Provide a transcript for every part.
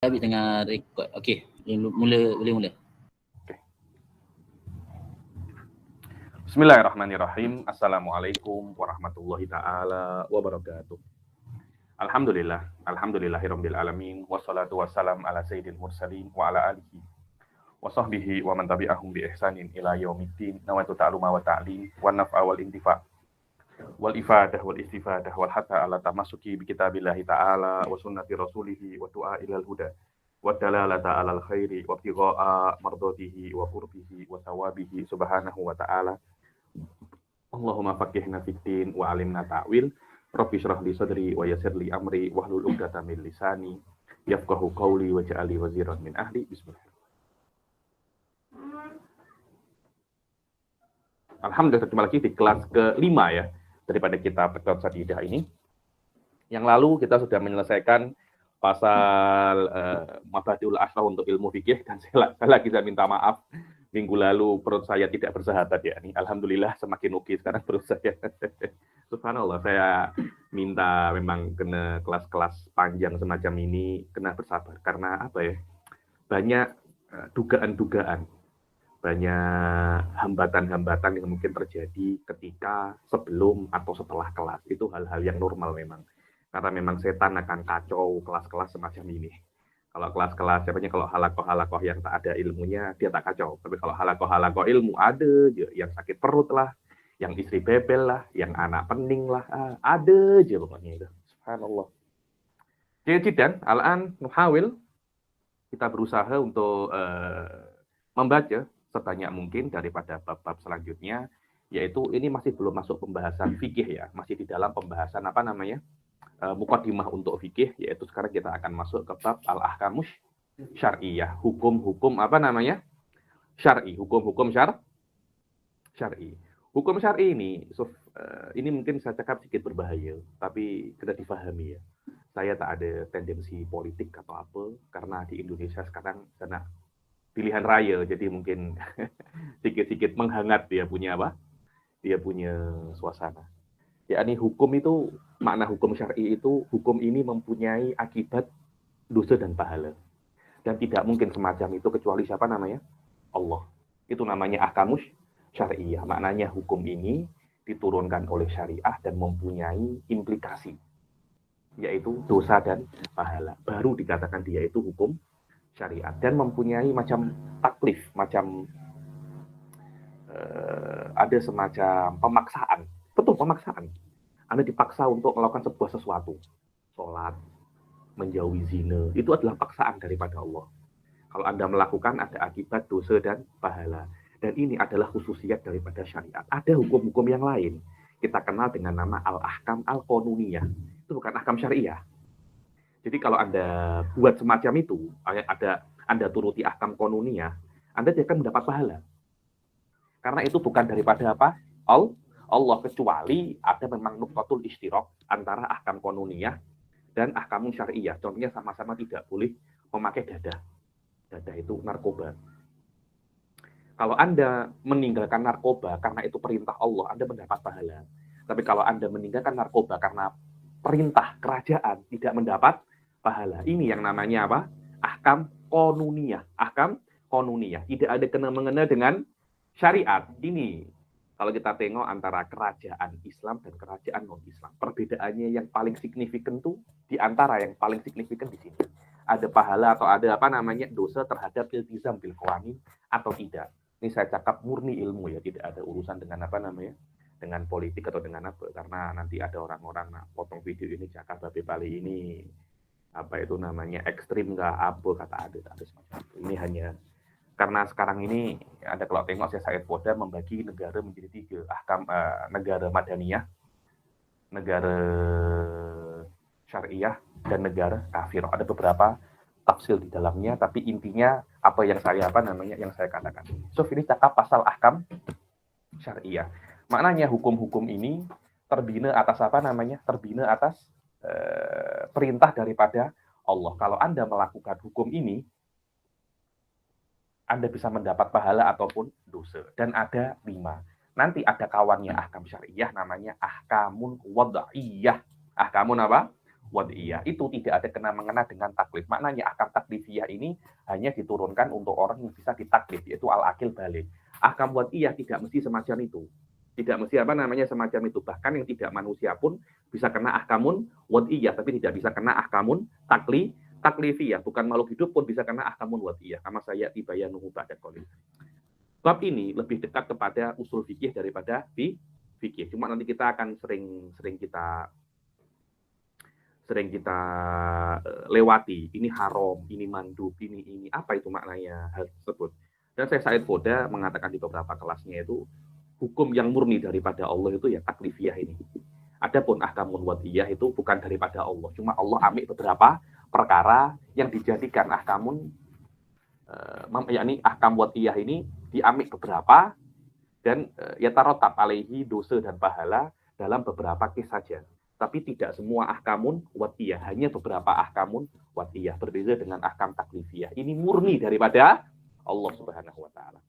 Habis tengah record. Okey, boleh mula. Bismillahirrahmanirrahim. Assalamualaikum warahmatullahi ta'ala wabarakatuh. Alhamdulillahirabbil alamin wassalatu wassalam ala sayyidil mursalin wa ala alihi wa sahbihi wa man tabi'ahum bi ihsanin ila yaumiddin. Nawaitu ta'luma wa ta'lim wa naf'a wal intifa' wal ifadah wal istifadah wal hatta ala tamasuki bi kitabillahi ta'ala wa sunnati rasulihi wa du'a ilal huda wa dalalata alal khairi wa ibtigha'a mardatihi wa qurbihi wa thawabihi subhanahu wa ta'ala. Allahumma faqihna fiddin wa alimna ta'wil. Rabbi shrah li sadri wa yassir li amri wahlul 'uqdatam min lisani yafqahu qawli waj'al li waziran min ahli. Bismillah. Alhamdulillah, kembali lagi di kelas ke-5 ya daripada kitab Iqtidat Sadidah ini. Yang lalu kita sudah menyelesaikan pasal Mabadiul Ashraf untuk ilmu fikih, dan saya lagi minta maaf. Minggu lalu perut saya tidak bersahabat ya. Nih, alhamdulillah semakin oke sekarang perut saya. Subhanallah, saya minta memang kena kelas-kelas panjang semacam ini, kena bersabar. Karena apa ya, banyak dugaan-dugaan, banyak hambatan-hambatan yang mungkin terjadi ketika sebelum atau setelah kelas. Itu hal-hal yang normal memang. Karena memang setan akan kacau kelas-kelas semacam ini. Kalau kelas-kelas, kalau halakoh-halakoh yang tak ada ilmunya, dia tak kacau. Tapi kalau halakoh-halakoh ilmu ada aja, yang sakit perut lah, yang istri bebel lah, yang anak pening lah, ada aja pokoknya itu. Subhanallah. Jadi dan al-an nuhawil, kita berusaha untuk membaca sebanyak mungkin daripada bab-bab selanjutnya, yaitu ini masih belum masuk pembahasan fikih ya, masih di dalam pembahasan muqaddimah untuk fikih, yaitu sekarang kita akan masuk ke bab al-ahkamus syar'iyah, hukum-hukum syar'i, hukum-hukum syar'i. Hukum syar'i ini mungkin saya cakap sedikit berbahaya, tapi kena difahami ya. Saya tak ada tendensi politik atau apa, karena di Indonesia sekarang karena pilihan raya, jadi mungkin sedikit-sedikit menghangat dia punya suasana. Yakni hukum itu, makna hukum syar'i itu, hukum ini mempunyai akibat dosa dan pahala. Dan tidak mungkin semacam itu kecuali siapa namanya? Allah. Itu namanya ahkamus syar'iyah. Maknanya hukum ini diturunkan oleh syariah dan mempunyai implikasi, yaitu dosa dan pahala. Baru dikatakan dia itu hukum syariat. Dan mempunyai macam taklif, ada semacam pemaksaan. Betul, pemaksaan. Anda dipaksa untuk melakukan sebuah sesuatu. Sholat, menjauhi zina, itu adalah paksaan daripada Allah. Kalau Anda melakukan, ada akibat dosa dan pahala. Dan ini adalah khususiat daripada syariat. Ada hukum-hukum yang lain. Kita kenal dengan nama al-ahkam al-qanuniyah. Itu bukan ahkam syariah. Jadi kalau Anda buat semacam itu, Anda turuti ahkam qanuniyah, Anda tidak akan mendapat pahala. Karena itu bukan daripada apa? Allah, kecuali ada memang nuqtatul istirak antara ahkam qanuniyah dan ahkam syar'iyah. Contohnya sama-sama tidak boleh memakai dada. Dada itu narkoba. Kalau Anda meninggalkan narkoba karena itu perintah Allah, Anda mendapat pahala. Tapi kalau Anda meninggalkan narkoba karena perintah kerajaan, tidak mendapat pahala. Ini yang namanya apa? Ahkam qanuniyah. Ahkam qanuniyah. Tidak ada kena-mengena dengan syariat. Ini kalau kita tengok antara kerajaan Islam dan kerajaan non-Islam, perbedaannya yang paling signifikan tuh di antara yang paling signifikan di sini. Ada pahala atau ada dosa terhadap iltizam bil qawanin atau tidak. Ini saya cakap murni ilmu ya, tidak ada urusan dengan dengan politik atau dengan apa, karena nanti ada orang-orang potong video ini cakap Habib Ali ini ekstrim nggak apa, kata ada semacam itu. Ini hanya karena sekarang ini ada, kalau tengok saya Said Foda membagi negara menjadi 3, negara madaniyah, negara syariah, dan negara kafir. Ada beberapa tafsir di dalamnya, tapi intinya apa yang saya katakan. So ini cakap pasal ahkam syariah. Maknanya hukum-hukum ini terbina atas terbina atas perintah daripada Allah. Kalau Anda melakukan hukum ini, Anda bisa mendapat pahala ataupun dosa. Dan ada 5. Nanti ada kawannya ahkam syariah, namanya ahkamun wad'iyah. Ahkamun apa? wad'iyah. Itu tidak ada kena-mengena dengan taklif. Maknanya ahkam taklifiyah ini hanya diturunkan untuk orang yang bisa ditaklif, yaitu al-akil balik. Ahkam wad'iyah tidak mesti semacam itu. Tidak mesti semacam itu. Bahkan yang tidak manusia pun bisa kena ahkamun wad'iyah, tapi tidak bisa kena ahkamun taklifiyah. Bukan makhluk hidup pun bisa kena ahkamun wad'iyah. Kama saya tibayanuhu ba'da qalil. Bab ini lebih dekat kepada usul fikih daripada fikih. Cuma nanti kita akan sering kita lewati. Ini haram, ini mandub, ini apa itu maknanya hal tersebut. Dan Said Foda mengatakan di beberapa kelasnya itu hukum yang murni daripada Allah itu ya taklifiyah ini. Adapun ahkamun wad'iyah itu bukan daripada Allah, cuma Allah ambil beberapa perkara yang dijadikan ahkamun, yakni ahkam wad'iyah ini diambil beberapa dan ya tarotab alaihi dosa dan pahala dalam beberapa kes saja. Tapi tidak semua ahkamun wad'iyah, hanya beberapa ahkamun wad'iyah, berbeda dengan ahkam taklifiyah. Ini murni daripada Allah Subhanahu wa taala.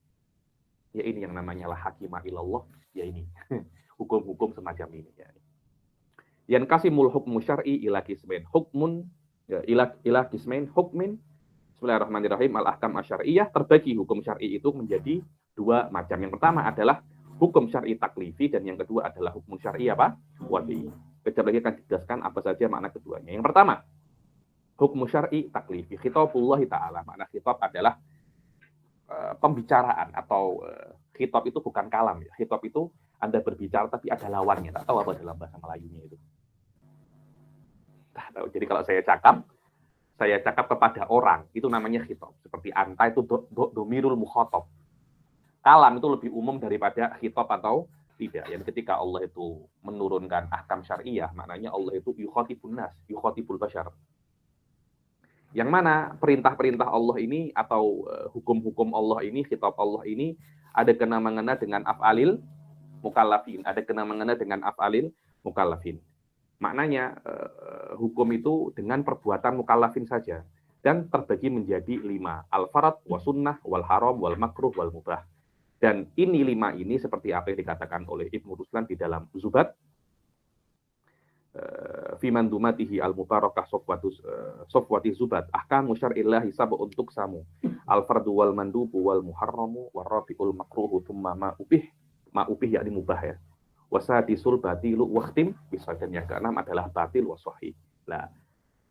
Ya ini yang namanya la hakimah ilallah, ya ini hukum-hukum semacam ini ya. Yang kasimul hukmu syar'i ila qismain hukmun ya, ila qismain hukmin. Bismillahirrahmanirrahim. Al ahkam asyariyah, terbagi hukum syar'i itu menjadi dua macam. Yang pertama adalah hukum syar'i taklifi dan yang kedua adalah hukum syar'i apa? Wad'i. Kejap lagi akan dijelaskan apa saja makna keduanya. Yang pertama, hukum syar'i taklifi. Khitabullah ta'ala. Makna khitab adalah pembicaraan atau khitab itu bukan kalam ya. Khitab itu Anda berbicara tapi ada lawannya. Tak tahu apa dalam bahasa Melayunya itu. Tak tahu. Jadi kalau saya cakap kepada orang, itu namanya khitab. Seperti anta itu domirul mukhatab. Kalam itu lebih umum daripada khitab atau tidak. Yang ketika Allah itu menurunkan ahkam syariah, maknanya Allah itu yukhatibun nas, yukhatibul bashar. Yang mana perintah-perintah Allah ini atau hukum-hukum Allah ini, khitab Allah ini ada kena-mengena dengan af'alil mukallafin, ada kena-mengena dengan af'alil mukallafin. Maknanya hukum itu dengan perbuatan mukallafin saja dan terbagi menjadi 5, al-farad, wa sunnah, wal haram, wal makruh, wal mubah. Dan ini 5 ini seperti apa yang dikatakan oleh Ibnu Ruslan di dalam Zubat, fi mandumatihi al-mubarakah sofwati Zubat, ahkamu syar'illahi sab'un tuqsamu, al-fardu wal mandubu wal muharramu warrafi'ul makruhu thumma ma'ubih yakni mubah ya. Wasadisul batilu waqtim bisa, dan yang keenam adalah batil wa sahih. Nah,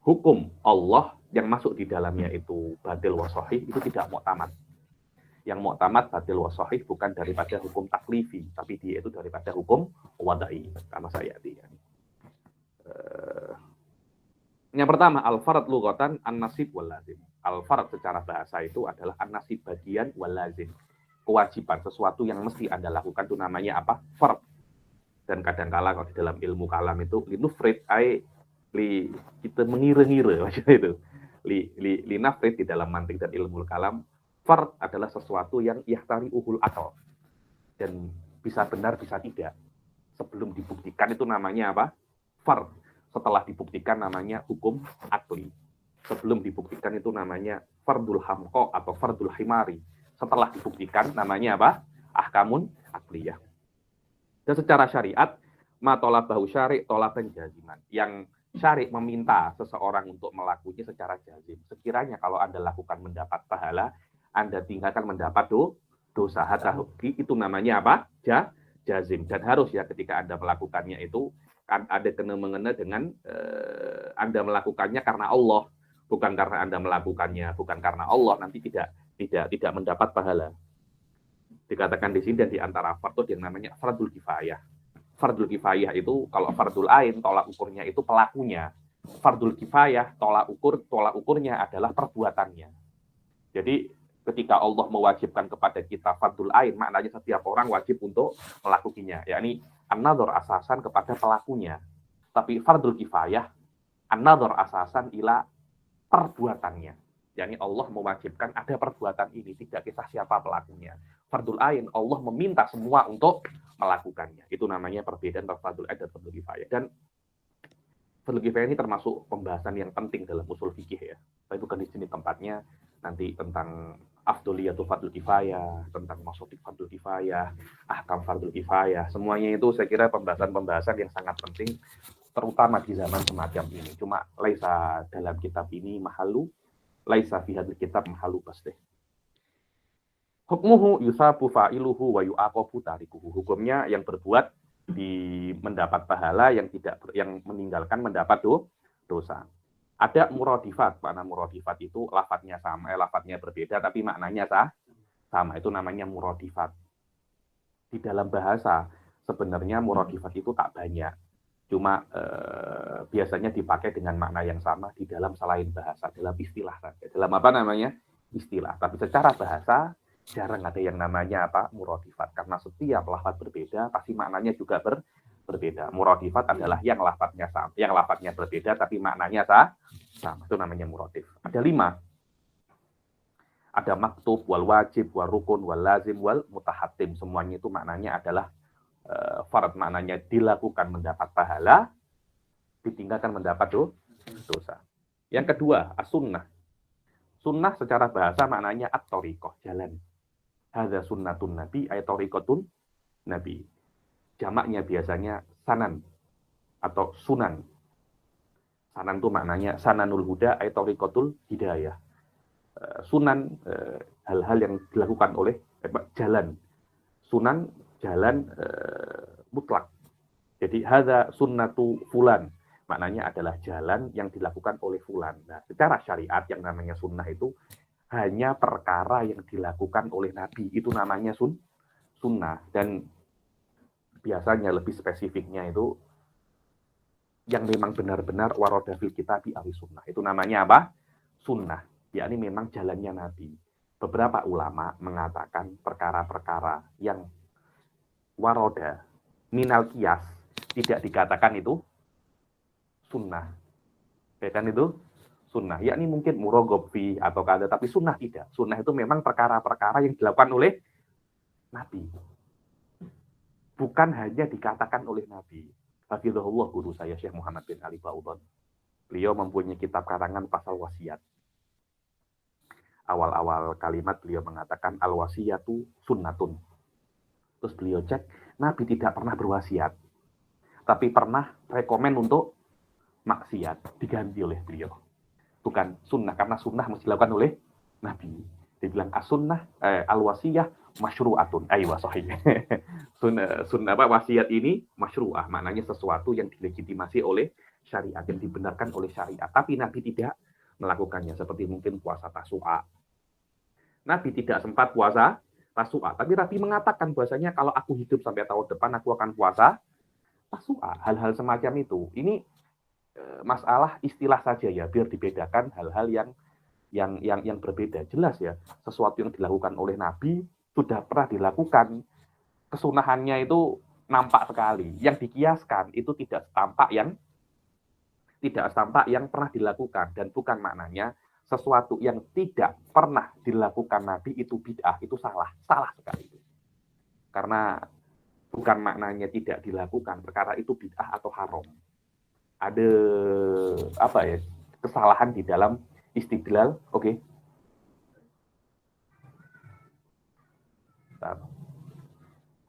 hukum Allah yang masuk di dalamnya itu batil wa sahih itu tidak muktamad. Yang muktamad batil wa sahih bukan daripada hukum taklifi, tapi dia itu daripada hukum wadai. Sama saya ya. Yang pertama al-farad lughatan an-nasib wal lazim. Al-farad secara bahasa itu adalah an-nasib, bagian, wal lazim, kewajiban, sesuatu yang mesti Anda lakukan itu namanya apa? Fard. Dan kadang-kala kalau di dalam ilmu kalam itu linufrid kita mengira-ngira maksudnya itu. Linafrid di dalam mantik dan ilmu kalam, fard adalah sesuatu yang yahtari uhul akal dan bisa benar bisa tidak. Sebelum dibuktikan itu namanya apa? Fard. Setelah dibuktikan namanya hukum akli. Sebelum dibuktikan itu namanya fardul hamqa atau fardul himari. Setelah dibuktikan namanya apa? Ahkamun akliyah. Dan secara syariat, ma tolabahu syari' tolaban jaziman. Yang syari' meminta seseorang untuk melakukannya secara jazim. Sekiranya kalau Anda lakukan mendapat pahala, Anda tinggalkan mendapat dosa. Itu namanya apa? Jazim. Dan harus ya ketika Anda melakukannya itu kan ada kena-mengena dengan Anda melakukannya karena Allah, bukan karena Anda melakukannya bukan karena Allah, nanti tidak mendapat pahala. Dikatakan di sini dan di antara fardhu yang namanya fardul kifayah. Fardul kifayah itu kalau fardul ain tolak ukurnya itu pelakunya. Fardul kifayah tolak ukurnya adalah perbuatannya. Jadi ketika Allah mewajibkan kepada kita fardul ain, maknanya setiap orang wajib untuk melakukannya, yakni an-nadhar asasan kepada pelakunya. Tapi fardul kifayah an-nadhar asasan ila perbuatannya. yakni Allah mewajibkan ada perbuatan ini, tidak kisah siapa pelakunya. Fardul ain, Allah meminta semua untuk melakukannya. Itu namanya perbedaan antara fardul ain dan fardul kifayah. Dan fardul kifayah ini termasuk pembahasan yang penting dalam usul fikih ya. Tapi bukan di sini tempatnya, nanti tentang afdoliyatul fardul kifayah, tentang maksud fardul kifayah, ahkam fardul kifayah. Semuanya itu saya kira pembahasan-pembahasan yang sangat penting terutama di zaman semacam ini. Cuma laisa dalam kitab ini mahalu, laisa fi hadzal kitab mahalu basdeh. Hukmuhu yusabu fa'iluhu wa yu'aqabu tarikuhu. Hukumnya yang berbuat mendapat pahala, yang meninggalkan mendapat dosa. Ada muradifat, makna muradifat itu lafadznya sama, lafadznya berbeda tapi maknanya sama. Itu namanya muradifat. Di dalam bahasa sebenarnya muradifat itu tak banyak. Cuma biasanya dipakai dengan makna yang sama di dalam selain bahasa, dalam istilah saja. Dalam apa namanya? Istilah. Tapi secara bahasa jarang ada yang namanya muradifat, karena setiap lafaz berbeda pasti maknanya juga berbeda. Muradifat adalah yang lafaznya sama, yang lafaznya berbeda tapi maknanya sama. Itu namanya muradif. Ada 5. Ada maktub, wal wajib, wal rukun, wal lazim, wal mutahatim. Semuanya itu maknanya adalah fard, maknanya dilakukan mendapat pahala, ditinggalkan mendapat dosa. Yang kedua, as-sunnah. Sunnah secara bahasa maknanya at-thariqah, jalan. Hadza sunnatun nabi ay thariqatun nabi. Jamaknya biasanya sanan atau sunan. Sanan itu maknanya sananul huda ay thariqatul hidayah. Sunan hal-hal yang dilakukan oleh jalan. Sunan jalan mutlak. Jadi hadza sunnatu fulan, maknanya adalah jalan yang dilakukan oleh fulan. Nah, secara syariat yang namanya sunnah itu hanya perkara yang dilakukan oleh Nabi, itu namanya sunnah. Dan biasanya lebih spesifiknya itu yang memang benar-benar waroda fil kitabi awi sunnah. Itu namanya apa? Sunnah. Yakni memang jalannya Nabi. Beberapa ulama mengatakan perkara-perkara yang waroda minal qiyas tidak dikatakan itu sunnah. Ya kan itu sunnah, yakni mungkin murogob fi atau kada, tapi sunnah tidak. Sunnah itu memang perkara-perkara yang dilakukan oleh Nabi. Bukan hanya dikatakan oleh Nabi. Hafizahullah guru saya Syekh Muhammad bin Ali Ba'udhan. Beliau mempunyai kitab karangan pasal wasiat. Awal-awal kalimat beliau mengatakan al-wasiyatu sunnatun. Terus beliau cek, Nabi tidak pernah berwasiat. Tapi pernah rekomen untuk maksiat. Diganti oleh beliau. Bukan sunnah, karena sunnah mesti dilakukan oleh Nabi. Dia bilang as-sunnah al-wasiyah masyru'atun. Aywa sahih. Sunnah wasiat ini masyru'ah, maknanya sesuatu yang dilegitimasi oleh syariat, yang dibenarkan oleh syariat. Tapi Nabi tidak melakukannya, seperti mungkin puasa Tasu'a. Nabi tidak sempat puasa Tasu'a, tapi Nabi mengatakan bahwasanya kalau aku hidup sampai tahun depan aku akan puasa Tasu'a. Hal-hal semacam itu. Ini masalah istilah saja ya, biar dibedakan hal-hal yang berbeda. Jelas ya, sesuatu yang dilakukan oleh Nabi sudah pernah dilakukan, kesunahannya itu nampak sekali. Yang dikiaskan itu tidak tampak yang pernah dilakukan, dan bukan maknanya sesuatu yang tidak pernah dilakukan Nabi itu bid'ah, itu salah sekali. Karena bukan maknanya tidak dilakukan perkara itu bid'ah atau haram. Ada kesalahan di dalam istidlal. Oke.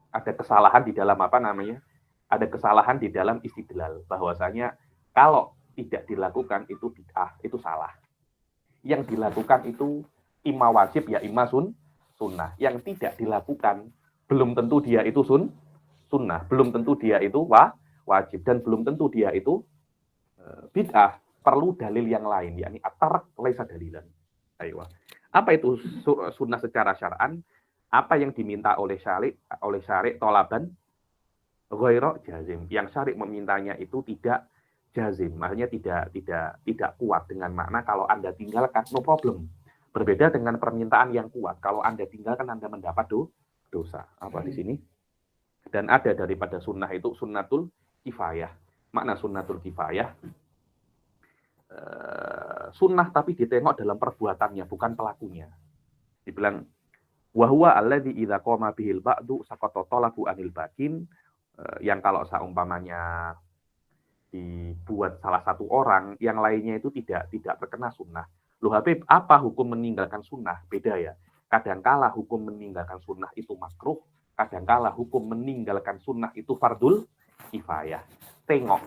Ada kesalahan di dalam ada kesalahan di dalam istidlal, bahwasanya kalau tidak dilakukan itu bid'ah, itu salah. Yang dilakukan itu imma wajib ya imma sunnah. Yang tidak dilakukan belum tentu dia itu sunnah, belum tentu dia itu wajib, dan belum tentu dia itu bid'ah. Perlu dalil yang lain, yakni at-tark laisa dalilan. Ayo. Apa itu sunnah secara syar'an? Apa yang diminta oleh syari' tolaban ghaira jazim. Yang syari' memintanya itu tidak jazim, maksudnya tidak kuat, dengan makna kalau Anda tinggalkan no problem. Berbeda dengan permintaan yang kuat, kalau Anda tinggalkan Anda mendapat dosa. Apa di sini? Dan ada daripada sunnah itu sunnatul kifayah. Makna sunnatul kifayah, sunnah tapi ditengok dalam perbuatannya, bukan pelakunya. Dibilang wa huwa alladzi idza qama bihil ba'du saqata talabu anil bakin, yang kalau seumpamanya dibuat salah satu orang, yang lainnya itu tidak terkena sunnah. Loh Habib, apa hukum meninggalkan sunnah? Beda ya. Kadangkala hukum meninggalkan sunnah itu makruh, kadangkala hukum meninggalkan sunnah itu fardul kifayah. Tengok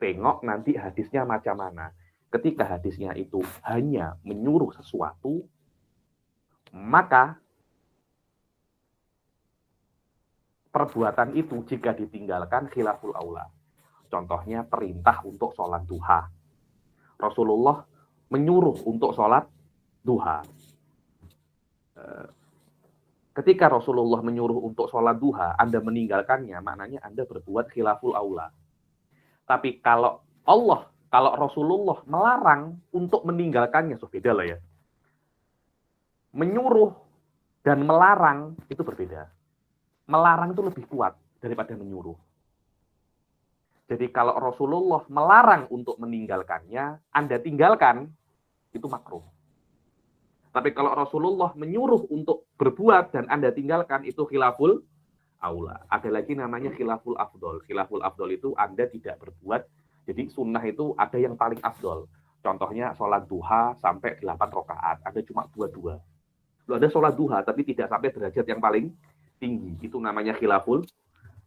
tengok nanti hadisnya macam mana. Ketika hadisnya itu hanya menyuruh sesuatu, maka perbuatan itu jika ditinggalkan khilaful aula. Contohnya perintah untuk sholat duha. Rasulullah menyuruh untuk sholat duha. Ketika Rasulullah menyuruh untuk sholat duha, Anda meninggalkannya, maknanya Anda berbuat khilaful aula. Tapi kalau Rasulullah melarang untuk meninggalkannya, so beda lah ya. Menyuruh dan melarang itu berbeda. Melarang itu lebih kuat daripada menyuruh. Jadi kalau Rasulullah melarang untuk meninggalkannya, Anda tinggalkan, itu makruh. Tapi kalau Rasulullah menyuruh untuk berbuat dan Anda tinggalkan, itu khilaful aula. Ada lagi namanya khilaful afdol. Khilaful afdol itu Anda tidak berbuat. Jadi sunnah itu ada yang paling afdol. Contohnya sholat duha sampai 8 rakaat. Anda cuma 2-2. Lalu ada sholat duha tapi tidak sampai derajat yang paling tinggi. Itu namanya khilaful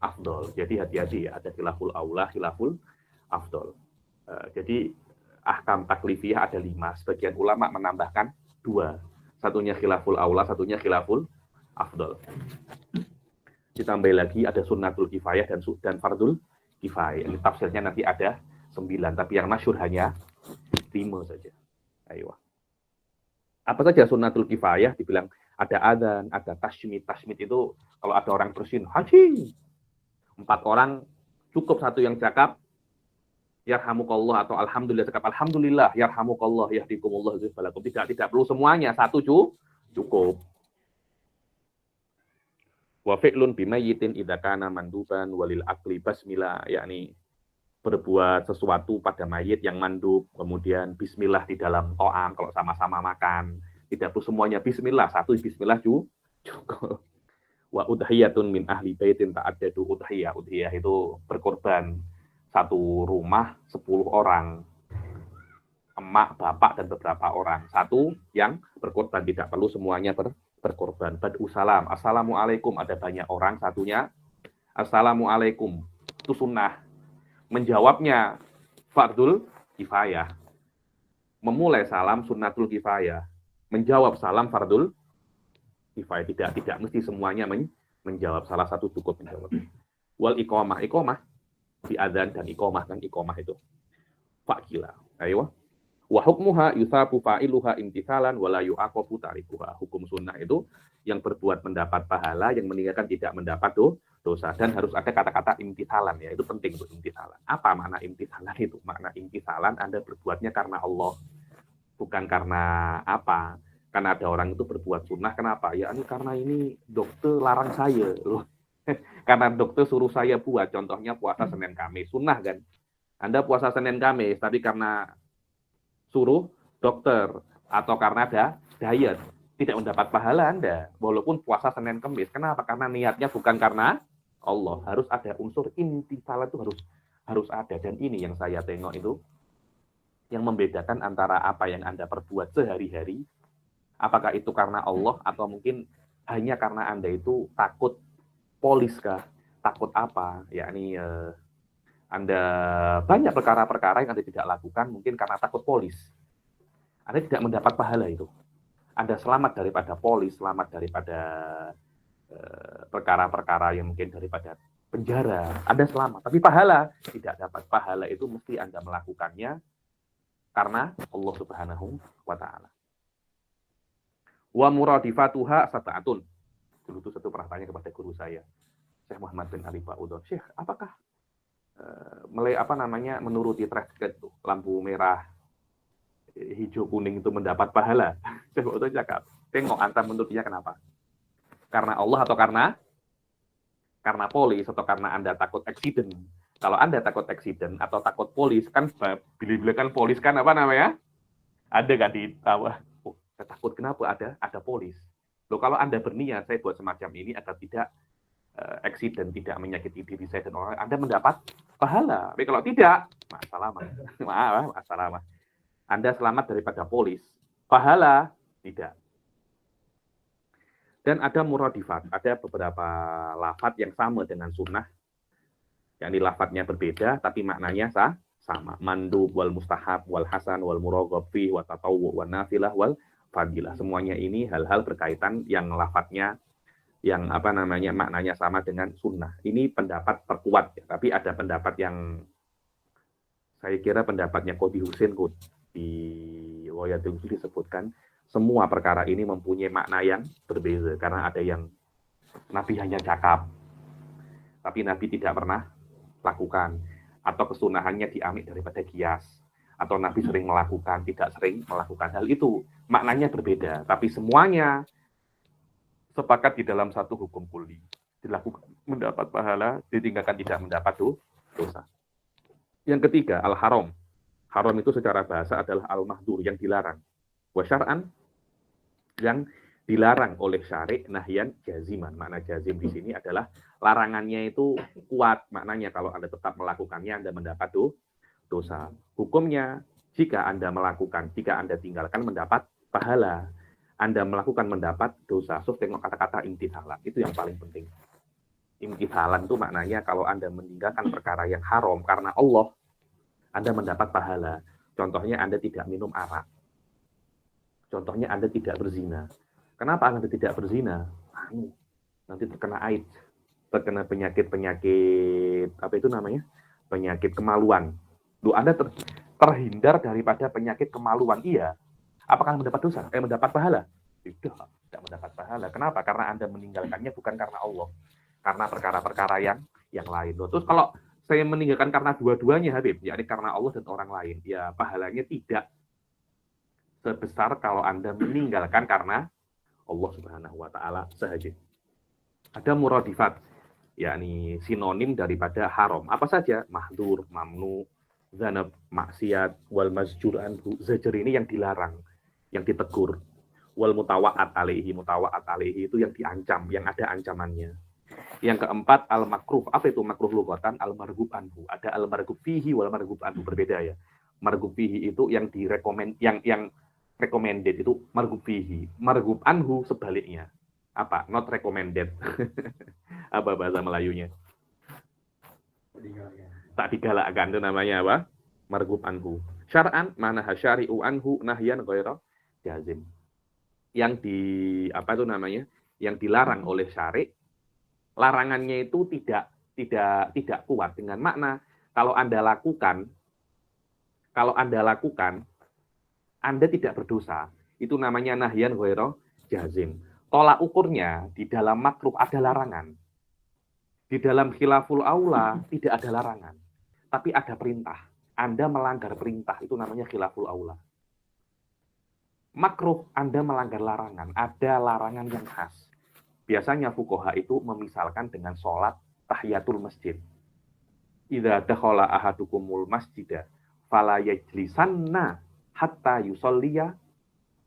afdol. Jadi hati-hati ya. Ada khilaful aula, khilaful afdol. Jadi ahkam taklifiyah ada 5. Sebagian ulama menambahkan 2. Satunya khilaful aula, satunya khilaful afdol. Ditambah lagi ada sunnatul kifayah dan fardul kifayah. Ini tafsirnya nanti ada 9, tapi yang masyhur hanya 5 saja. Ayo. Apa saja sunnatul kifayah? Dibilang ada adzan, ada tasmid. Tasmid itu kalau ada orang bersin, haji. 4 orang cukup satu yang cakap yarhamukallah atau alhamdulillah, cakap alhamdulillah, yarhamukallah, yahdikumullah, zifalakum. Tidak perlu semuanya, satu cukup. Wa fi'lun bimayyitin idza kana manduban walil akli basmillah, yakni berbuat sesuatu pada mayit yang mandub, kemudian bismillah di dalam to'am kalau sama-sama makan. Tidak perlu semuanya bismillah, satu bismillah cukup. Wa udhiyatun min ahli baitin ta'addadu udhiyah. Udhiyah itu berkorban satu rumah 10 orang. Emak, bapak, dan beberapa orang. Satu yang berkorban, tidak perlu semuanya berkorban. Bad'u salam, assalamualaikum, ada banyak orang, satunya assalamualaikum, itu sunnah. Menjawabnya fardul kifayah. Memulai salam sunnatul kifayah. Menjawab salam fardul kifayah. Tidak mesti semuanya menjawab, salah satu cukup menjawab. Wal iqamah di adzan dan iqamah itu fa'kila. Ayo. Wa hukmuha yusabu fa'iluha imtithalan wa la yu'aqabu tarikuha. Hukum sunnah itu yang berbuat mendapat pahala, yang meninggalkan tidak mendapat dosa. Dan harus ada kata-kata imtithalan, ya. Itu penting untuk imtithalan. Apa makna imtithalan itu? Makna imtithalan Anda berbuatnya karena Allah, bukan karena apa. Karena ada orang itu berbuat sunnah, kenapa? Ya ini karena ini dokter larang saya loh. Karena dokter suruh saya buat, contohnya puasa Senin Kamis, sunnah kan? Anda puasa Senin Kamis, tapi karena suruh dokter atau karena ada diet, tidak mendapat pahala Anda, walaupun puasa Senin Kamis. Kenapa? Karena niatnya bukan karena Allah. Harus ada unsur imtithalan, itu harus ada. Dan ini yang saya tengok itu yang membedakan antara apa yang Anda perbuat sehari-hari, apakah itu karena Allah atau mungkin hanya karena Anda itu takut polis kah, takut apa, yakni Anda banyak perkara-perkara yang Anda tidak lakukan mungkin karena takut polis. Anda tidak mendapat pahala itu. Anda selamat daripada polis, selamat daripada perkara-perkara yang mungkin daripada penjara. Anda selamat, tapi pahala tidak dapat. Pahala itu mesti Anda melakukannya karena Allah Subhanahu wa Ta'ala. Wa muradifatuha sab'atun. Dulu itu satu pernah tanya kepada guru saya, Syekh Muhammad bin Ali Fa'udon, Syekh, apakah menuruti traffic itu, lampu merah, hijau, kuning itu mendapat pahala? Syekh Fa'udon cakap, tengok Anda menurutnya kenapa? Karena Allah atau karena polis, atau karena Anda takut accident? Kalau Anda takut accident atau takut polis, kan bila-bila kan polis kan apa namanya? Ada kan di bawah. Oh, saya takut kenapa ada polis. Loh, kalau Anda berniat saya buat semacam ini agar tidak accident, tidak menyakiti diri saya dan orang, Anda mendapat pahala. Tapi kalau tidak, masalah. Anda selamat daripada polis. Pahala tidak. Dan ada muradifat, ada beberapa lafaz yang sama dengan sunnah. Yakni lafaznya berbeda tapi maknanya sama. Mandub wal mustahab wal hasan wal muraghab fi wa tatawwu wa nafilah wal fadilah. Semuanya ini hal-hal berkaitan yang lafadznya yang maknanya sama dengan sunnah. Ini pendapat terkuat ya, tapi ada pendapat yang saya kira pendapatnya Qadhi Husain di Wayatul Usul disebutkan semua perkara ini mempunyai makna yang berbeda karena ada yang Nabi hanya cakap tapi Nabi tidak pernah lakukan, atau kesunahannya diambil daripada kias, atau Nabi sering melakukan, tidak sering melakukan. Hal itu maknanya berbeda, tapi semuanya sepakat di dalam satu hukum kulli. Dilakukan mendapat pahala, ditinggalkan tidak mendapat dosa. Yang ketiga, al-haram. Haram itu secara bahasa adalah al-mahdur, yang dilarang. Wa syar'an, yang dilarang oleh syari' nahyan jaziman. Makna jazim di sini adalah larangannya itu kuat. Maknanya kalau Anda tetap melakukannya, Anda mendapat dosa. Hukumnya, jika Anda melakukan, jika Anda tinggalkan, mendapat pahala. Anda melakukan, mendapat dosa. So, tengok kata-kata imtithalan. Itu yang paling penting. Imtithalan itu maknanya kalau Anda meninggalkan perkara yang haram karena Allah, Anda mendapat pahala. Contohnya Anda tidak minum arak. Contohnya Anda tidak berzina. Kenapa Anda tidak berzina? Nanti terkena AIDS, terkena penyakit-penyakit, apa itu namanya? Penyakit kemaluan. Anda terhindar daripada penyakit kemaluan. Iya. Apakah mendapat dosa? Mendapat pahala? Tidak mendapat pahala. Kenapa? Karena Anda meninggalkannya bukan karena Allah. Karena perkara-perkara yang lain. Terus kalau saya meninggalkan karena dua-duanya, Habib, yakni karena Allah dan orang lain, ya pahalanya tidak sebesar kalau Anda meninggalkan karena Allah Subhanahu wa taala saja. Ada muradifat, yakni sinonim daripada haram. Apa saja? Mahdur, mamnu, zanab, maksiat, wal mazjur anhu. Zajr ini yang dilarang, yang ditegur. Wal mutawa'at alaihi itu yang diancam, yang ada ancamannya. Yang keempat, al makruh. Apa itu makruh lughatan? Al marghub anhu. Ada al marghub fihi wal marghub anhu, berbeda ya. Marghub fihi itu yang direkomend, yang recommended itu marghub fihi. Marghub anhu sebaliknya. Apa? Not recommended. Apa bahasa Melayunya? Tak digalakkan, itu namanya apa? Marghub anhu. Syar'an mana hasyari'u anhu nahyan ghaira jazim. Yang yang dilarang oleh syari', larangannya itu tidak kuat dengan makna kalau Anda lakukan Anda tidak berdosa. Itu namanya nahyan ghaira jazim. Tolak ukurnya di dalam makruh ada larangan. Di dalam khilaful aula tidak ada larangan, tapi ada perintah. Anda melanggar perintah, itu namanya khilaful aula. Makruh, Anda melanggar larangan, ada larangan yang khas. Biasanya fuqaha itu memisalkan dengan sholat tahiyatul masjid. Idza dakhala ahadukumul masjida fala yajlisanna hatta yusolliya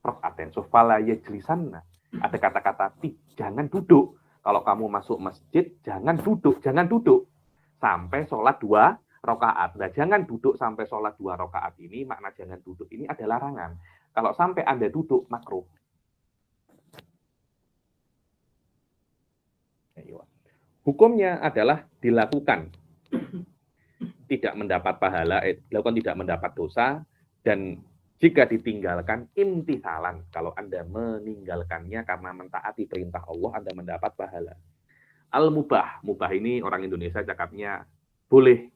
rak'atain. So fala yajlisanna. Ada kata-kata jangan duduk. Kalau kamu masuk masjid, jangan duduk sampai sholat 2 rakaat. Nah, jangan duduk sampai sholat 2 rakaat ini, makna jangan duduk ini ada larangan. Kalau sampai Anda duduk, makruh. Hukumnya adalah dilakukan. Tidak mendapat pahala, dilakukan tidak mendapat dosa, dan jika ditinggalkan, imtithalan. Kalau Anda meninggalkannya karena mentaati perintah Allah, Anda mendapat pahala. Al-mubah. Mubah ini orang Indonesia cakapnya boleh.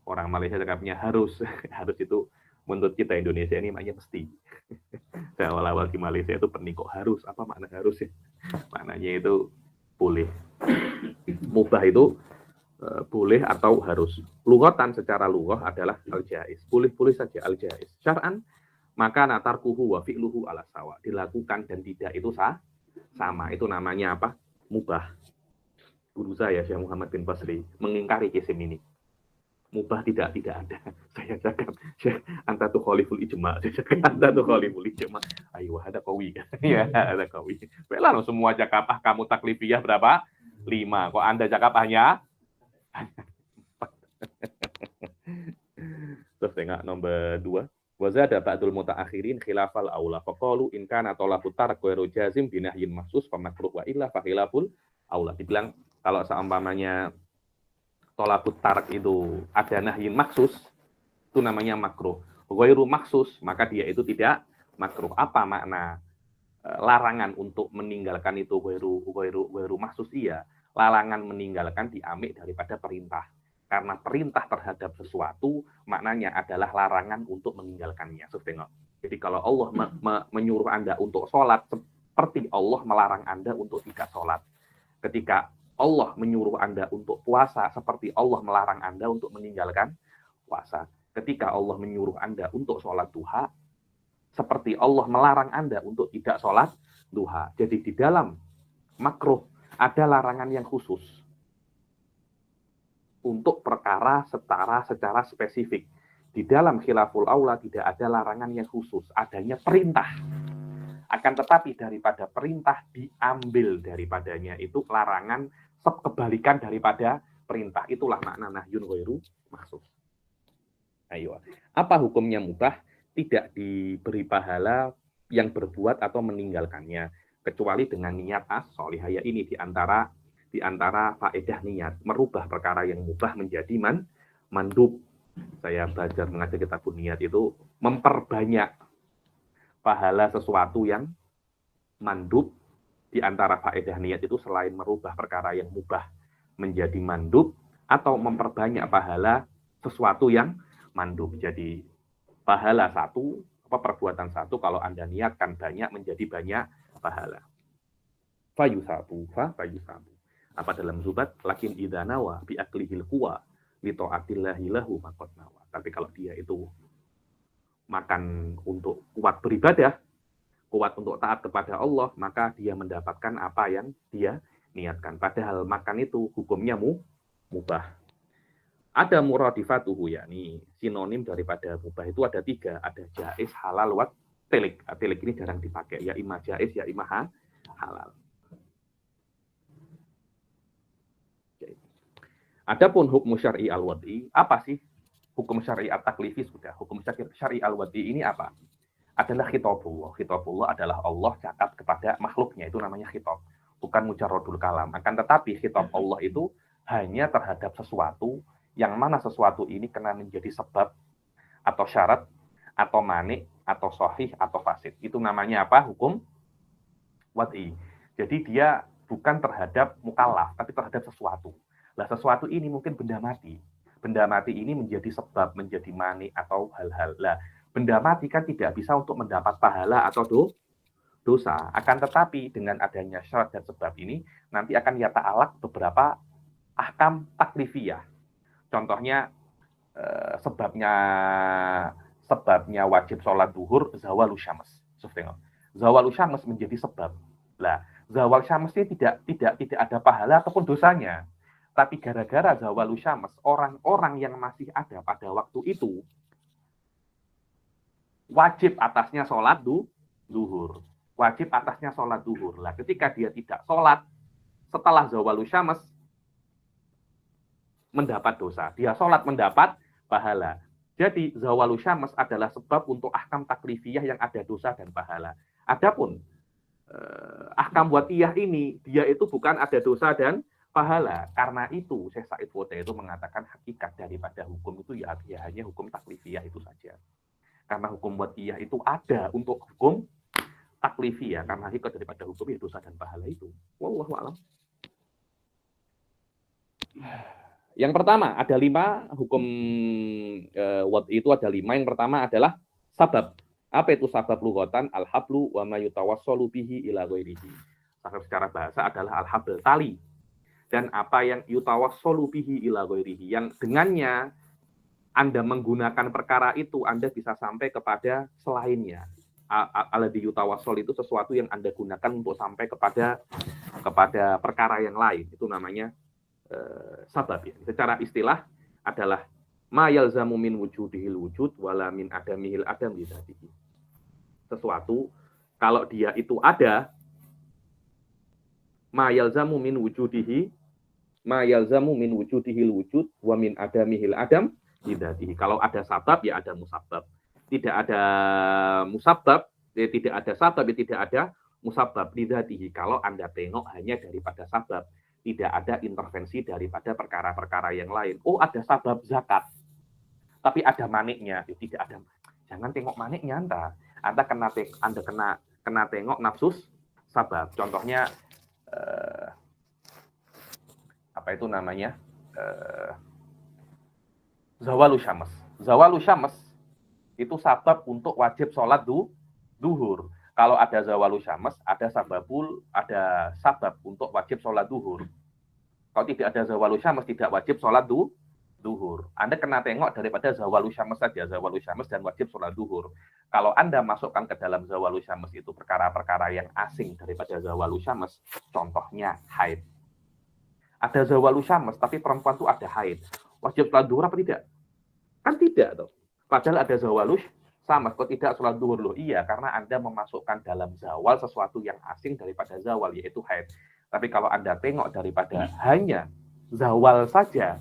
Orang Malaysia cakapnya harus. Harus itu menurut kita Indonesia ini maknanya mesti. Saya awal-awal di Malaysia itu pening kok harus. Apa makna harus ya? Maknanya itu boleh. Mubah itu boleh atau harus. Lughatan secara lughah adalah al-jaiz. Boleh-boleh saja al-jaiz. Syar'an maka natarkuhu wa fi'luhu ala sawa. Dilakukan dan tidak itu sama. Itu namanya apa? Mubah. Guru saya, Syekh Muhammad bin Basri, mengingkari kisim ini. Mubah tidak ada. Saya cakap, Syekh, anta tu khaliful ijma'. Saya cakap, anta tu khaliful ijma'. Ayo, ada kawi. Ya, ada kawi. Baiklah, semua cakap, kamu taklifiyah berapa? 5. Kok Anda cakap hanya? Terus tengok nomor 2. Wazada ba'dul mutaakhirin khilafal aula faqalu in kana talabut tark ghairu jazim binahyin mahsus fa makruh wa illa fa khilaful aula. Dibilang kalau seumpamanya talabut tark itu ada nahyin maksus, Itu namanya makruh. Ghairu maksus, maka dia itu tidak makruh. Apa makna larangan untuk meninggalkan itu ghairu maksus? Iya, larangan meninggalkan diambil daripada perintah. Karena perintah terhadap sesuatu maknanya adalah larangan untuk meninggalkannya. Jadi kalau Allah menyuruh Anda untuk sholat, seperti Allah melarang Anda untuk tidak sholat. Ketika Allah menyuruh Anda untuk puasa, seperti Allah melarang Anda untuk meninggalkan puasa. Ketika Allah menyuruh Anda untuk sholat duha, seperti Allah melarang Anda untuk tidak sholat duha. Jadi di dalam makruh ada larangan yang khusus untuk perkara secara spesifik. Di dalam khilaful aula tidak ada larangan yang khusus, adanya perintah. Akan tetapi daripada perintah diambil daripadanya itu larangan kebalikan daripada perintah. Itulah makna nahyun ghairu maksus. Ayo, apa hukumnya mubah? Tidak diberi pahala yang berbuat atau meninggalkannya, kecuali dengan niat as-sholihah. Ini di antara faedah niat, merubah perkara yang mubah menjadi mandub. Saya belajar mengajar kitab niat itu memperbanyak pahala sesuatu yang mandub. Di antara faedah niat itu selain merubah perkara yang mubah menjadi mandub, atau memperbanyak pahala sesuatu yang mandub. Jadi pahala satu, perbuatan satu, kalau Anda niatkan banyak menjadi banyak pahala. Fayusabu. Apa dalam zubat? Lakin idanawa biaklihil kuwa lito'atillahi lahu makot nawa. Tapi kalau dia itu makan untuk kuat beribadah, kuat untuk taat kepada Allah, maka dia mendapatkan apa yang dia niatkan. Padahal makan itu hukumnya mubah. Ada muradifatuhu, yakni sinonim daripada mubah itu ada 3. Ada jaiz, halal, wa tilik. Tilik ini jarang dipakai. Ya imah jaiz, ya imah halal. Adapun hukum syar'i al-wad'i, apa sih? Hukum syar'i at-taklifi sudah. Hukum syar'i al-wad'i ini apa? Adalah khitabullah. Khitabullah adalah Allah cakap kepada makhluknya. Itu namanya khitab. Bukan mujarradul kalam. Akan tetapi khitab Allah itu hanya terhadap sesuatu yang mana sesuatu ini kena menjadi sebab atau syarat atau mani atau sahih atau fasid. Itu namanya apa? Hukum wad'i. Jadi dia bukan terhadap mukallaf, tapi terhadap sesuatu. Lah sesuatu ini mungkin benda mati. Benda mati ini menjadi sebab, menjadi mani atau hal-hal. Lah benda mati kan tidak bisa untuk mendapat pahala atau dosa. Akan tetapi dengan adanya syarat dan sebab ini nanti akan yata'alaq beberapa ahkam taklifiyah. Contohnya sebabnya wajib sholat duhur zawalu syams. Zawalu syams menjadi sebab. Lah, zawal syams ini tidak ada pahala ataupun dosanya. Tapi gara-gara zawalu syams, orang-orang yang masih ada pada waktu itu wajib atasnya sholat duhur. Wajib atasnya sholat duhur. Lah, ketika dia tidak sholat setelah zawalu syams, mendapat dosa. Dia sholat mendapat pahala. Jadi zawalu syams adalah sebab untuk ahkam taklifiyah yang ada dosa dan pahala. Adapun ahkam wad'iyah ini, dia itu bukan ada dosa dan pahala. Karena itu Syekh Said Fote itu mengatakan hakikat daripada hukum itu ya hanya hukum taklifiyah itu saja. Karena hukum wad'iyah itu ada untuk hukum taklifiyah. Karena hakikat daripada hukum itu dosa dan pahala itu. Wallahu a'lam. Yang pertama, ada 5 hukum wad'i itu ada 5. Yang pertama adalah sabab. Apa itu sabab lughatan? Al-hablu wa ma yutawassalu bihi ila ghairihi. Sabab secara bahasa adalah al-habl, tali. Dan apa yang yutawassalu bihi ila ghairihi, yang dengannya Anda menggunakan perkara itu, Anda bisa sampai kepada selainnya. Alladzi yutawassal itu sesuatu yang Anda gunakan untuk sampai kepada perkara yang lain. Itu namanya sabab. Ya. Secara istilah adalah ma yalzamu min wujudihil wujud wala min adamihil adam lidzatihi. Sesuatu kalau dia itu ada, ma yalzamu min wujudihil wujud wa min adamihil adam lidzatihi. Kalau ada sabab ya ada musabbab. Tidak ada musabbab, ya tidak ada sabab, ya tidak ada musabbab lidzatihi. Kalau Anda tengok hanya daripada sabab, tidak ada intervensi daripada perkara-perkara yang lain. Oh, ada sabab zakat. tapi ada maniknya. Tidak ada. Jangan tengok maniknya Anda kena tengok nafsus sabab. Contohnya apa itu namanya? Zawalu syams. Zawalu syams itu sabab untuk wajib sholat duhur. Kalau ada zawalu syams, ada sabab untuk wajib sholat duhur. Kalau tidak ada zawalu syams, tidak wajib sholat duhur. Anda kena tengok daripada zawalu syams saja, zawalu syams dan wajib sholat duhur. Kalau Anda masukkan ke dalam zawalu syams itu perkara-perkara yang asing daripada zawalu syams, contohnya haid. Ada zawalu syams, tapi perempuan itu ada haid. Wajib sholat duhur apa tidak? Kan tidak, toh. Padahal ada zawalus sama, kok tidak sholat duhur loh? Iya, karena Anda memasukkan dalam zawal sesuatu yang asing daripada zawal, yaitu haid. Tapi kalau Anda tengok daripada hanya zawal saja,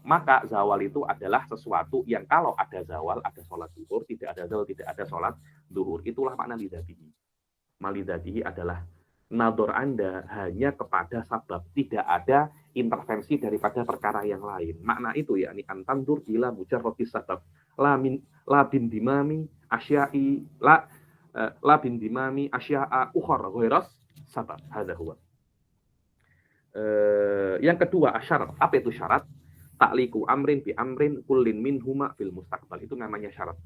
maka zawal itu adalah sesuatu yang kalau ada zawal, ada sholat duhur, tidak ada zawal, tidak ada sholat duhur. Itulah makna lidatihi. Malidatihi adalah nador Anda hanya kepada sabab, tidak ada intervensi daripada perkara yang lain. Makna itu yakni antandur ila mujarrodis sabab. La bin dimami asyai la bin dimami asya'a ukhar ghairas sabab. Hadza huwa. Yang kedua asyarat. Apa itu syarat? Ta'liqu amrin bi amrin kullin minhuma fil mustaqbal. Itu namanya syarat.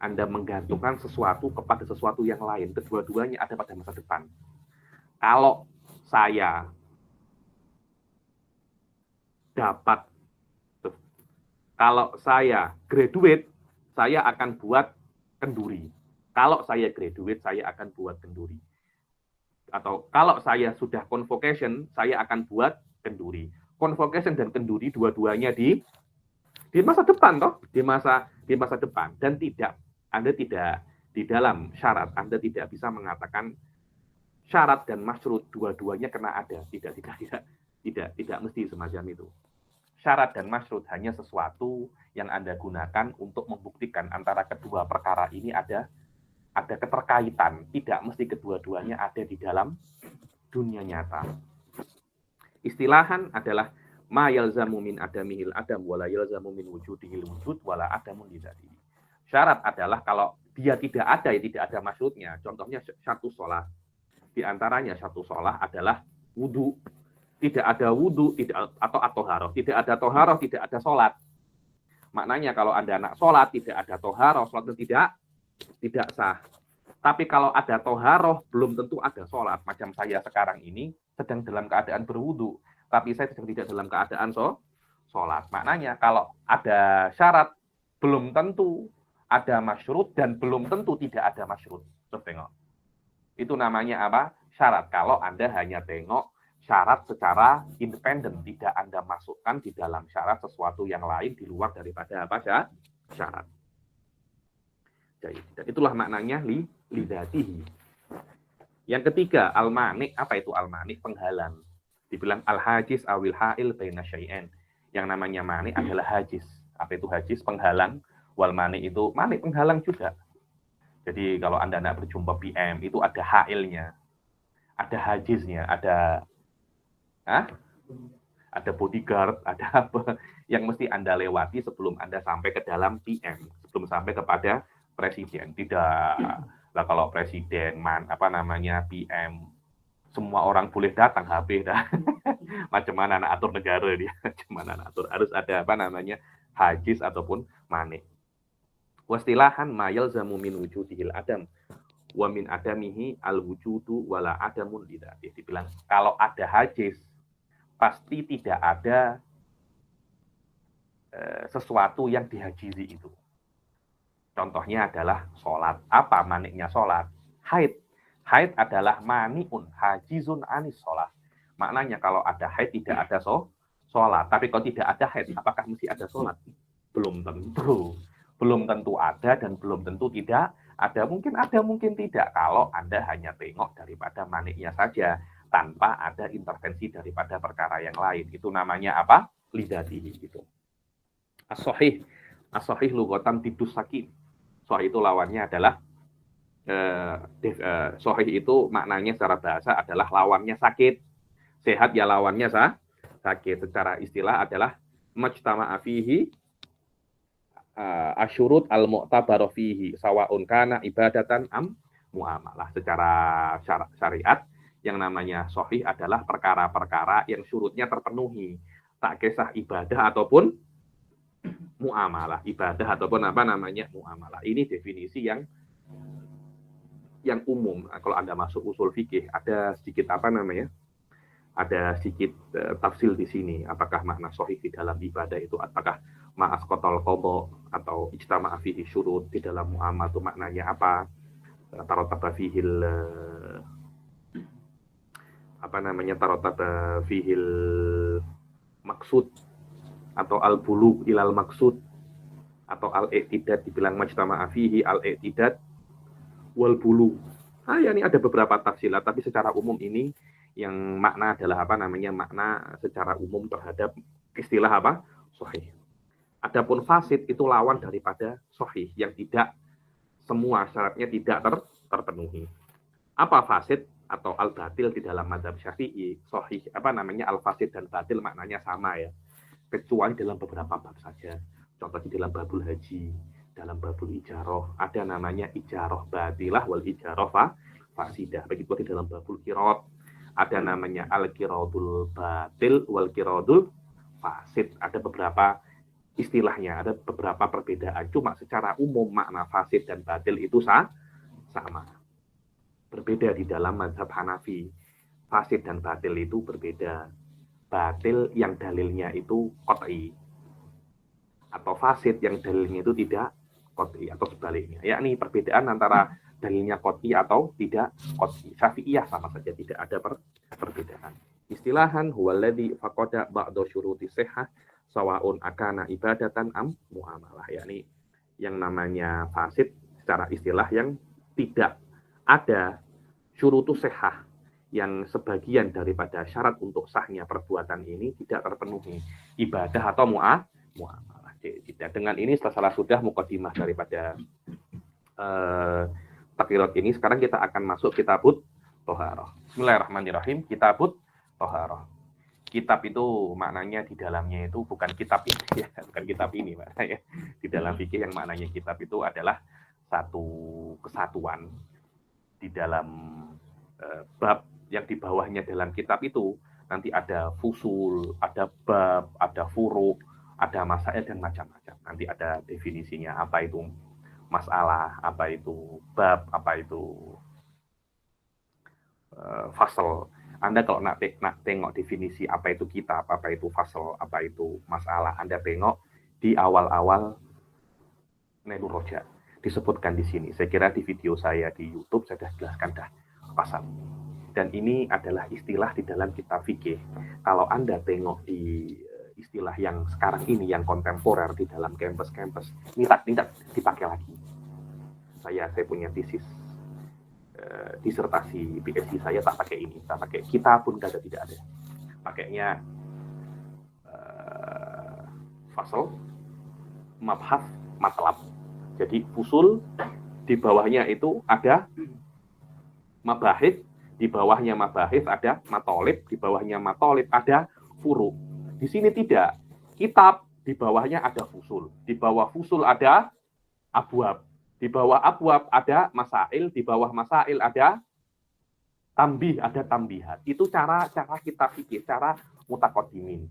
Anda menggantungkan sesuatu kepada sesuatu yang lain. Kedua-duanya ada pada masa depan. Kalau saya dapat, kalau saya graduate, saya akan buat kenduri. Kalau saya graduate, saya akan buat kenduri. Atau kalau saya sudah convocation, saya akan buat kenduri. Convocation dan kenduri dua-duanya di masa depan, toh, di masa depan. Dan Anda tidak di dalam syarat, Anda tidak bisa mengatakan syarat dan masyrut dua-duanya kena ada. Tidak mesti semacam itu. Syarat dan masyrut hanya sesuatu yang Anda gunakan untuk membuktikan antara kedua perkara ini ada keterkaitan. Tidak mesti kedua-duanya ada di dalam dunia nyata. Istilahan adalah ma yalzamu min adamihil adam wala yalzamu min wujudihil wujud wala adamun lidzatihi. Syarat adalah kalau dia tidak ada, ya tidak ada masyrutnya. Contohnya satu sholat. Di antaranya satu sholat adalah wudu. Tidak ada wudu atau toharoh. Tidak ada toharoh, tidak ada sholat. Maknanya kalau Anda nak sholat, tidak ada toharoh, sholat itu tidak sah. Tapi kalau ada toharoh, belum tentu ada sholat. Macam saya sekarang ini sedang dalam keadaan berwudu. Tapi saya sedang tidak dalam keadaan sholat. Maknanya kalau ada syarat, belum tentu ada masyrut, dan belum tentu tidak ada masyrut. Coba tengok. Itu namanya apa? Syarat. Kalau Anda hanya tengok syarat secara independen, tidak Anda masukkan di dalam syarat sesuatu yang lain di luar daripada apa syarat. Jadi, dan itulah maknanya lidatihi. Yang ketiga, al-mani'. Apa itu al-mani'? Penghalang. Dibilang al-hajiz awil ha'il baina syai'ain. Yang namanya mani' adalah hajiz. Apa itu hajiz? Penghalang. Wal mani' itu mani' penghalang juga. Jadi kalau Anda nak berjumpa PM, itu ada ha'ilnya. Ada hajiznya, ada bodyguard, ada apa yang mesti Anda lewati sebelum Anda sampai ke dalam PM, sebelum sampai kepada presiden. Tidak lah, kalau presiden PM, semua orang boleh datang, habis dah. Macam mana nak atur negara dia? Macam mana nak atur? Harus ada hajiz ataupun mani'. Wastilahan ma yalzamu min wujudihil adam wa min adamihi al wujudu wala adamun lidzatihi. Dibilang kalau ada hajiz pasti tidak ada sesuatu yang dihajizi itu. Contohnya adalah sholat. Apa maniknya sholat? Haid. Haid adalah maniun, hajizun anis sholat. Maknanya kalau ada haid tidak ada sholat. Tapi kalau tidak ada haid, apakah mesti ada sholat? Belum tentu. Belum tentu ada dan belum tentu tidak ada. Mungkin ada, mungkin tidak. Kalau Anda hanya tengok daripada maniknya saja, tanpa ada intervensi daripada perkara yang lain. Itu namanya apa? Lidatihi. Gitu. As-sahih. As-sahih lughatan tidus sakin. Sahih itu lawannya adalah sahih itu maknanya secara bahasa adalah lawannya sakit. Sehat ya lawannya sakit. Secara istilah adalah majtama'a fihi asyurut al-mu'tabaru fihi sawaun kana ibadatan am muamalah. Secara syariat yang namanya sahih adalah perkara-perkara yang syurutnya terpenuhi, tak kisah ibadah ataupun muamalah, ibadah ataupun apa namanya muamalah. Ini definisi yang umum. Kalau Anda masuk usul fikih, ada sedikit apa namanya? Ada sedikit tafsir di sini. Apakah makna sahih di dalam ibadah itu apakah ma'as qotol qadha atau ijtama'a fihi syurut, di dalam muamalah itu maknanya apa? Tarotaba fihil apa namanya tarotaba fihil maksud atau al-bulu ilal maksud atau al-i'tidad dibilang majtama'a fihi al-i'tidad wal bulu. Ya ini ada beberapa tafsilat, tapi secara umum ini yang makna adalah apa namanya makna secara umum terhadap istilah apa sahih. Adapun fasid itu lawan daripada sahih yang tidak semua syaratnya tidak terpenuhi. Apa fasid atau al-batil di dalam mazhab Syafi'i? Sahih apa namanya al-fasid dan batil maknanya sama ya. Kecuali dalam beberapa bab saja. Contohnya dalam babul haji, dalam babul ijarah ada namanya ijarah batilah wal ijarah fasidah. Begitu di dalam babul qiraat ada namanya al-qiraadul batil wal qiraadul fasid. Ada beberapa istilahnya, ada beberapa perbedaan. Cuma secara umum makna fasid dan batil itu sama. Berbeda di dalam mazhab Hanafi. Fasid dan batil itu berbeda. Batil yang dalilnya itu qat'i. Atau fasid yang dalilnya itu tidak qat'i atau sebaliknya. Yakni perbedaan antara dalilnya qat'i atau tidak qat'i. Syafi'iyah sama saja, tidak ada perbedaan. Istilahan huwaladzi faqada ba'da syuruti sihhah sawaun akana ibadatan am muamalah. Yakni yang namanya fasid secara istilah yang tidak ada syurutus sihhah, yang sebagian daripada syarat untuk sahnya perbuatan ini tidak terpenuhi, ibadah atau muamalah. Tidak. Dengan ini setelah sudah mukadimah daripada takrirat ini, sekarang kita akan masuk kitabut thaharah. Bismillahirrahmanirrahim. Kitabut thaharah. Kitab itu maknanya di dalamnya itu bukan kitab ini ya, bukan kitab ini maknanya. Di dalam fikih yang maknanya kitab itu adalah satu kesatuan di dalam bab yang di bawahnya dalam kitab itu nanti ada fusul, ada bab, ada furu, ada masail dan macam-macam. Nanti ada definisinya, apa itu masalah, apa itu bab, apa itu fasal. Anda kalau nak tengok definisi apa itu kitab, apa itu fasal, apa itu masalah, Anda tengok di awal-awal Nailur Roja. Disebutkan di sini. Saya kira di video saya di YouTube saya sudah jelaskan dah pasal ini. Dan ini adalah istilah di dalam kitab fikih. Kalau Anda tengok di istilah yang sekarang ini, yang kontemporer di dalam kampus-kampus, ini tidak dipakai lagi. Saya punya tesis disertasi PhD saya tak pakai ini, tak pakai kitab pun tidak ada. Pakainya fasal, mabhas, matlab. Jadi fusul di bawahnya itu ada mabahis, di bawahnya mabahis ada matolib, di bawahnya matolib ada furu. Di sini tidak. Kitab di bawahnya ada fusul, di bawah fusul ada abwab. Di bawah abwab ada masail, di bawah masail ada tambih, ada tambihat. Itu cara kita fikih, cara mutakodimin.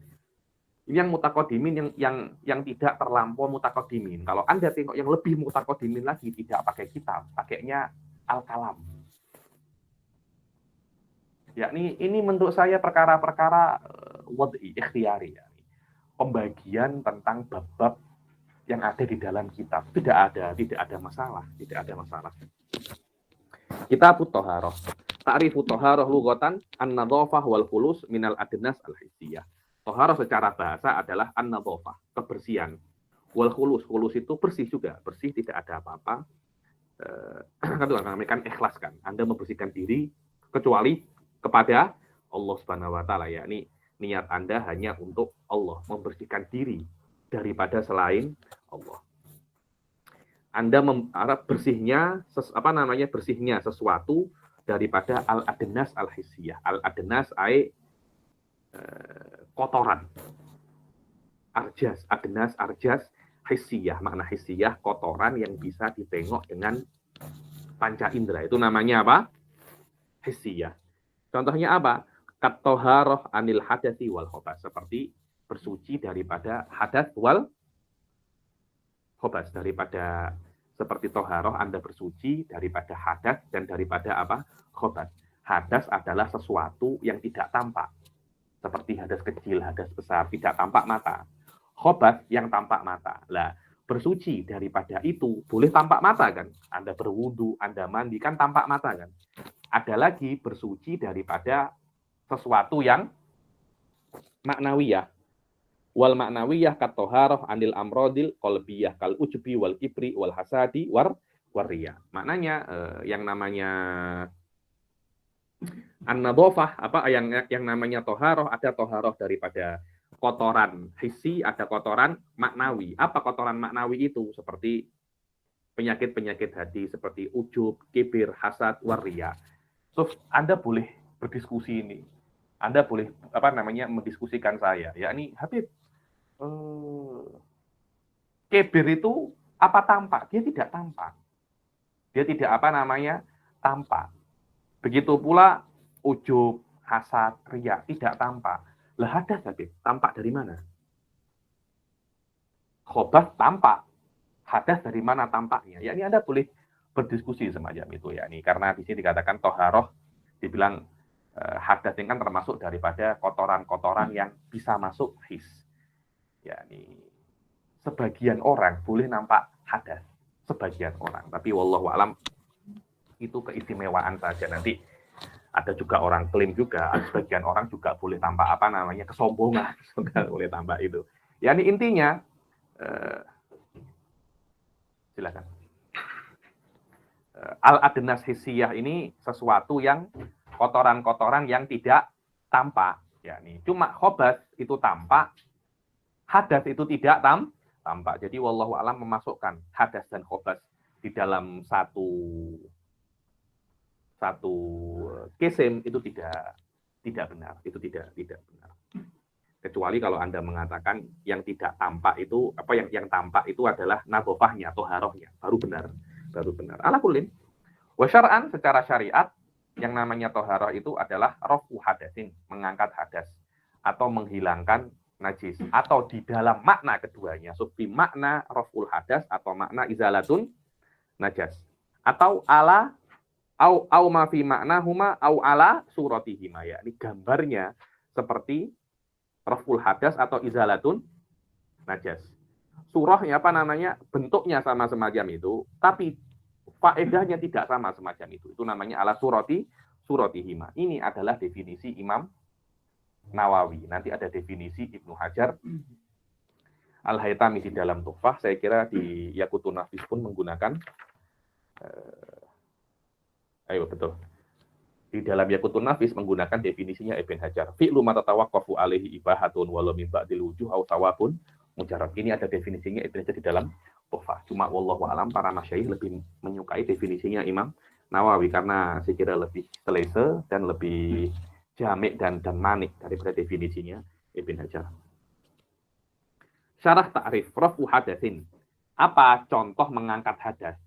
Yang mutakodimin yang tidak terlampau mutakodimin. Kalau Anda tengok yang lebih mutakodimin lagi, tidak pakai kitab, pakainya al-kalam. Yakni ini menurut saya perkara-perkara wad'i, ikhtiyari. Pembagian tentang bab-bab yang ada di dalam kitab. Tidak ada masalah. Kitabut thaharah. Ta'rifut thaharah lughatan an-nadhafah wal khulus minal adnas al-hissiyah. Thaharah secara bahasa adalah an-nadhafah, kebersihan. Wal khulus itu bersih juga, bersih tidak ada apa-apa. Kan namanya ikhlas kan. Anda membersihkan diri kecuali kepada Allah Subhanahu wa taala, yakni niat Anda hanya untuk Allah, membersihkan diri daripada selain Allah. Anda bersihnya bersihnya sesuatu daripada al-adnas al-hissiyah. Al-adnas kotoran. Arjas, adnas, arjas, hissiyah. Makna hissiyah, kotoran yang bisa ditengok dengan panca indera. Itu namanya apa? Hissiyah. Contohnya apa? Katoharoh anil hadasi wal khobas. Seperti bersuci daripada hadas wal khobas. Daripada seperti toharoh, Anda bersuci daripada hadas dan daripada apa? Khobas. Hadas adalah sesuatu yang tidak tampak. Seperti hadas kecil, hadas besar, tidak tampak mata. Khobas yang tampak mata. Lah, bersuci daripada itu boleh tampak mata kan? Anda berwudu, Anda mandi kan tampak mata kan? Ada lagi bersuci daripada sesuatu yang maknawiyah. Wal maknawiyah katoharoh anil amrodil kolbiyah kal ujubi wal kibri wal hasadi wariyah. Maknanya yang namanya an-nadhofah, apa yang namanya toharoh, ada toharoh daripada kotoran hissi, ada kotoran maknawi. Apa kotoran maknawi itu? Seperti penyakit-penyakit hati, seperti ujub, kibir, hasad, wariyah. So, Anda boleh berdiskusi ini. Anda boleh mendiskusikan saya. Yakni Habib, kibir itu apa tampak? Dia tidak tampak. Dia tidak tampak. Begitu pula ujub, hasad, riya tidak tampak. Lah hadas Habib, tampak dari mana? Khobas tampak. Hadas dari mana tampaknya? Ya ini Anda boleh berdiskusi semacam itu ya. Ini karena di sini dikatakan toharoh, dibilang hadas ini kan termasuk daripada kotoran-kotoran yang bisa masuk his. Ya ini sebagian orang boleh nampak hadas, sebagian orang. Tapi wallahu alam itu keistimewaan saja. Nanti ada juga orang klaim juga, sebagian orang juga boleh tampak kesombongan, boleh tampak itu. Ya ini intinya, silakan. Al-adnas hissiyah ini sesuatu yang kotoran-kotoran yang tidak tampak. Ya ini cuma khobas itu tampak, hadas itu tidak tampak. Jadi wallahu alam memasukkan hadas dan khobas di dalam satu kesim itu tidak benar, itu tidak benar. Kecuali kalau Anda mengatakan yang tidak tampak itu yang tampak itu adalah nadhofahnya atau harohnya, baru benar. Ala kullin. Wa syar'an, secara syariat yang namanya toharoh itu adalah rafu hadasin, mengangkat hadas atau menghilangkan najis, atau di dalam makna keduanya, subbi makna raful hadas atau makna izalatun najas, atau ala au ma fi maknahuma au ala suratihima, ya. Ini gambarnya seperti raful hadas atau izalatun najas. Surahnya bentuknya sama semacam itu, tapi faedahnya tidak sama semacam itu. Itu namanya ala suratihima. Ini adalah definisi Imam Nawawi. Nanti ada definisi Ibnu Hajar Al-Haytami di dalam Tuhfah. Saya kira di Yaqutun Nafis pun menggunakan betul. Di dalam Yaqutun Nafis menggunakan definisinya Ibn Hajar. Fi'lu ma tatawaqqafu alaihi ibahatun walau min ba'dil wujuh aw tawafun mujarrad. Ini ada definisinya Ibn Hajar di dalam Tuhfah. Cuma wallahu alam para masyayikh lebih menyukai definisinya Imam Nawawi karena saya kira lebih selesa dan lebih jamik dan manik daripada definisinya Ibn Hajar. Syarah ta'rif rafu hadasin. Apa contoh mengangkat hadas?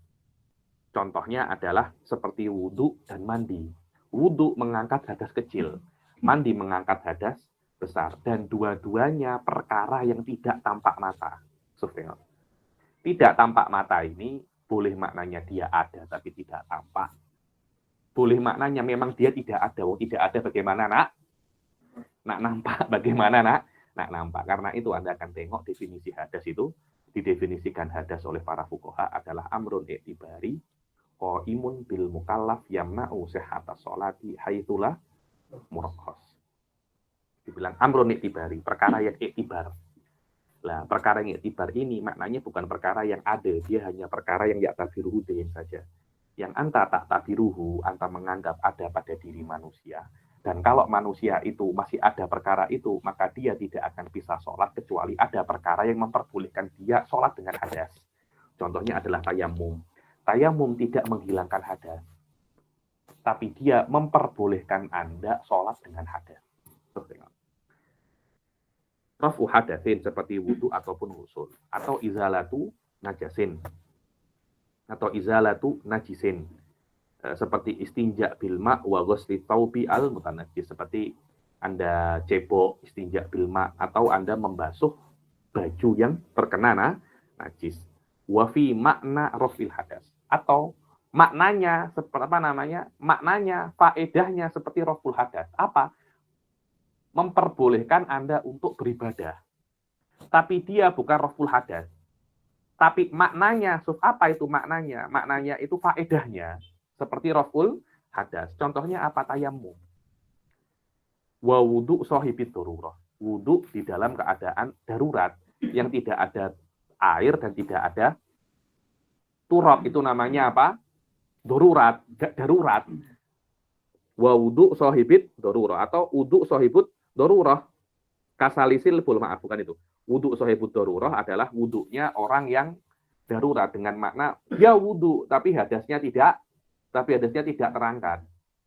Contohnya adalah seperti wudu dan mandi. Wudu mengangkat hadas kecil, mandi mengangkat hadas besar, dan dua-duanya perkara yang tidak tampak mata. Tidak tampak mata ini boleh maknanya dia ada tapi tidak tampak. Boleh maknanya memang dia tidak ada. Tidak ada bagaimana nak nampak? Bagaimana nak nampak? Karena itu Anda akan tengok definisi hadas itu didefinisikan hadas oleh para fuqaha adalah amrun i'tibari qaimun bil mukallaf yamna'u sihhatas sholati haitsulah murakhas. Dibilang amrun i'tibari, perkara yang i'tibar. Lah, perkara yang i'tibar ini maknanya bukan perkara yang ada, dia hanya perkara yang ya'tabiruhu saja. Yang anta tak tabiruhu, anta menganggap ada pada diri manusia. Dan kalau manusia itu masih ada perkara itu, maka dia tidak akan bisa sholat kecuali ada perkara yang memperbolehkan dia sholat dengan hadas. Contohnya adalah tayamum. Tayamum tidak menghilangkan hadas, tapi dia memperbolehkan Anda sholat dengan hadas. Rafu hadatsin seperti wudu ataupun wusul, atau izalatu najasin atau izalatu najisin, seperti istinja bil ma wa ghusli thawbi al mutanajjis, seperti Anda cebok istinja bil ma atau Anda membasuh baju yang terkena najis. Wa fi makna rafil hadas, atau maknanya seperti apa namanya? Maknanya, faedahnya seperti raful hadas. Apa? Memperbolehkan Anda untuk beribadah. Tapi dia bukan raful hadas. Tapi maknanya, apa itu maknanya? Maknanya itu faedahnya seperti raful hadas. Contohnya apa? Tayammum. Wa wudu sahibid darurah. Wudu di dalam keadaan darurat yang tidak ada air dan tidak ada turab, itu namanya apa? Darurat, darurat. Wa wudu sahibid darurah atau wudu sahibud darurah. Kasalisil bul, maaf, bukan itu. Wudu sahibud darurah adalah wudunya orang yang darurat, dengan makna dia wudu tapi hadasnya tidak terangkat.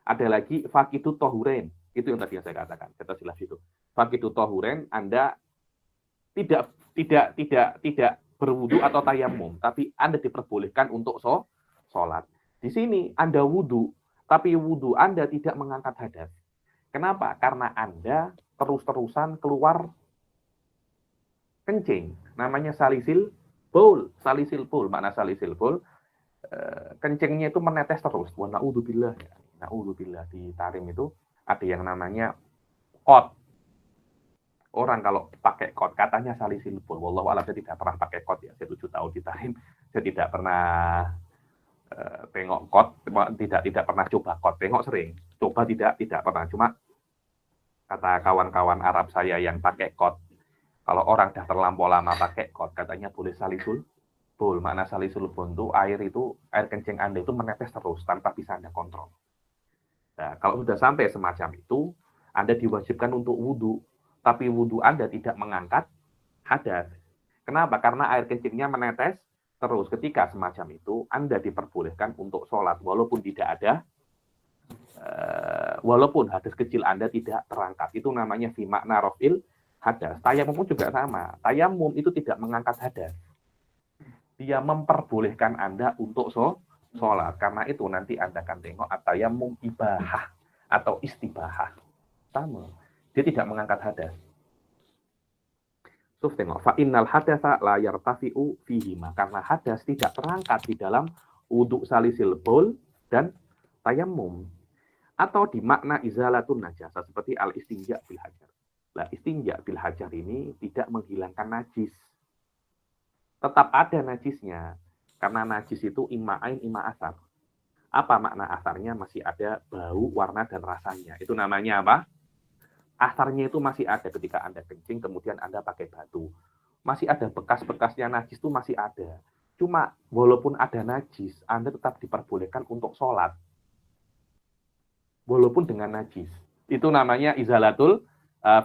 Ada lagi fakidut tohuren, itu yang tadi saya katakan. Kita jelas itu. Fakidut tohuren, Anda tidak berwudu atau tayamum, tapi Anda diperbolehkan untuk sholat. Di sini Anda wudu, tapi wudu Anda tidak mengangkat hadas. Kenapa? Karena Anda terus-terusan keluar kencing. Namanya salisil baul. Salisil baul, makna salisil baul, kencingnya itu menetes terus. Wa na'udzubillah. Na'udzubillah, di tarim itu ada yang namanya kot. Orang kalau pakai kot katanya salisil baul. Wallahu a'lam, saya tidak pernah pakai kot ya. Saya 7 tahun di tarim. Saya tidak pernah tengok kot, tidak pernah coba kot. Tengok sering. Coba tidak pernah. Cuma kata kawan-kawan Arab saya yang pakai kot, kalau orang dah terlampau lama pakai kot, katanya boleh salisul bol. Makna salisul bol itu air kencing Anda itu menetes terus tanpa bisa Anda kontrol. Nah, kalau sudah sampai semacam itu, Anda diwajibkan untuk wudu, tapi wudu Anda tidak mengangkat hadas. Kenapa? Karena air kencingnya menetes terus. Ketika semacam itu, Anda diperbolehkan untuk sholat walaupun tidak ada walaupun hadas kecil Anda tidak terangkat. Itu namanya fi makna rafil hadas. Tayamum pun juga sama. Tayamum itu tidak mengangkat hadas. Dia memperbolehkan Anda untuk sholat. Karena itu nanti Anda akan tengok at-tayamum ibahah atau istibahah. Sama. Dia tidak mengangkat hadas. Terus tengok, fa innal hadasa la yartafi'u fihima. Karena hadas tidak terangkat di dalam wudu salisil baul dan tayamum. Atau di makna izalatun najasa seperti al-istinja bil hajar. Nah, istinja bil hajar ini tidak menghilangkan najis. Tetap ada najisnya. Karena najis itu imma ain, imma asar. Apa makna asarnya? Masih ada bau, warna, dan rasanya. Itu namanya apa? Asarnya itu masih ada ketika Anda kencing, kemudian Anda pakai batu. Masih ada bekas-bekasnya najis itu masih ada. Cuma walaupun ada najis, Anda tetap diperbolehkan untuk sholat. Walaupun dengan najis. Itu namanya izalatul,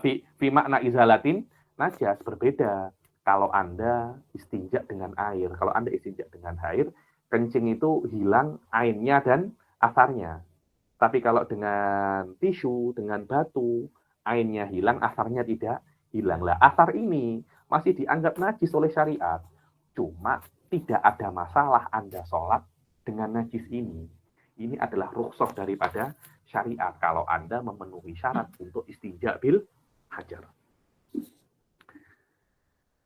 fi makna izalatin najas. Berbeda kalau Anda istinja dengan air. Kalau Anda istinja dengan air, kencing itu hilang ainnya dan asarnya. Tapi kalau dengan tisu, dengan batu, ainnya hilang, asarnya tidak hilang. Lah, asar ini masih dianggap najis oleh syariat. Cuma tidak ada masalah Anda sholat dengan najis ini. Ini adalah rukhsah daripada syariat kalau Anda memenuhi syarat untuk istinja bil hajar.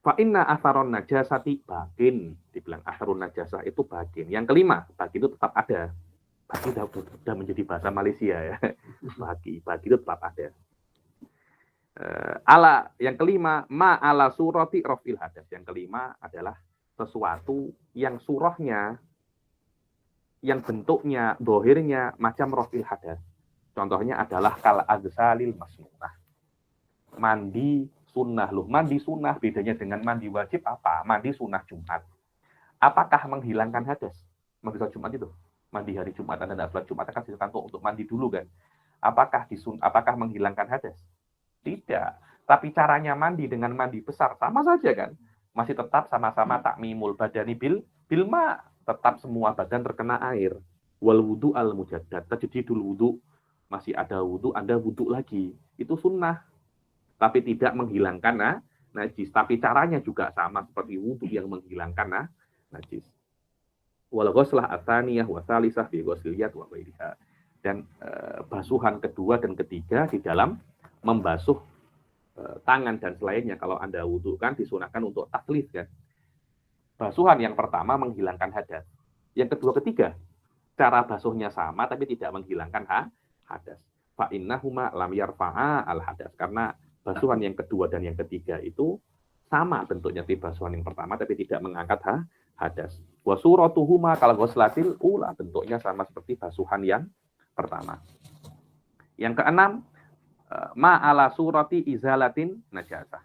Fa inna atharon najasati bakin. Dibilang atharun najasah itu bakin. Yang kelima, bakin itu tetap ada. Bagi sudah menjadi bahasa Malaysia ya. Bagi itu tetap ada. Yang kelima, ma ala surati rafil hadas. Yang kelima adalah sesuatu yang surahnya, yang bentuknya, dohirnya macam rafil hadas. Contohnya adalah kal agsalil masnunah. Mandi sunnah. Loh, mandi sunnah bedanya dengan mandi wajib apa? Mandi sunnah Jumat. Apakah menghilangkan hadas? Mandi sholat Jumat itu. Mandi hari Jumat, Anda tidak sholat Jumat, akan silakan untuk mandi dulu kan. Apakah menghilangkan hadas? Tidak. Tapi caranya mandi dengan mandi besar sama saja kan. Masih tetap sama-sama takmimul badani bil ma. Tetap semua badan terkena air. Wal wudu al mujaddad. Tajdidul wudu. Masih ada wudu, Anda wudu lagi. Itu sunnah. Tapi tidak menghilangkan najis, tapi caranya juga sama seperti wudu yang menghilangkan najis. Wal ghuslah atsaniyah wa tsalisah fi ghusliyat wa ghairiha. Dan basuhan kedua dan ketiga di dalam membasuh tangan dan selainnya. Kalau Anda wudu kan disunahkan untuk taslits kan. Basuhan yang pertama menghilangkan hadas. Yang kedua ketiga cara basuhnya sama tapi tidak menghilangkan hadas. Fa innahuma lam yarfa'a al hadas, karena basuhan yang kedua dan yang ketiga itu sama bentuknya di basuhan yang pertama tapi tidak mengangkat hadas. Wa suratuhuma kal ghuslatil ula, bentuknya sama seperti basuhan yang pertama. Yang keenam, ma'ala surati izalatin najasah.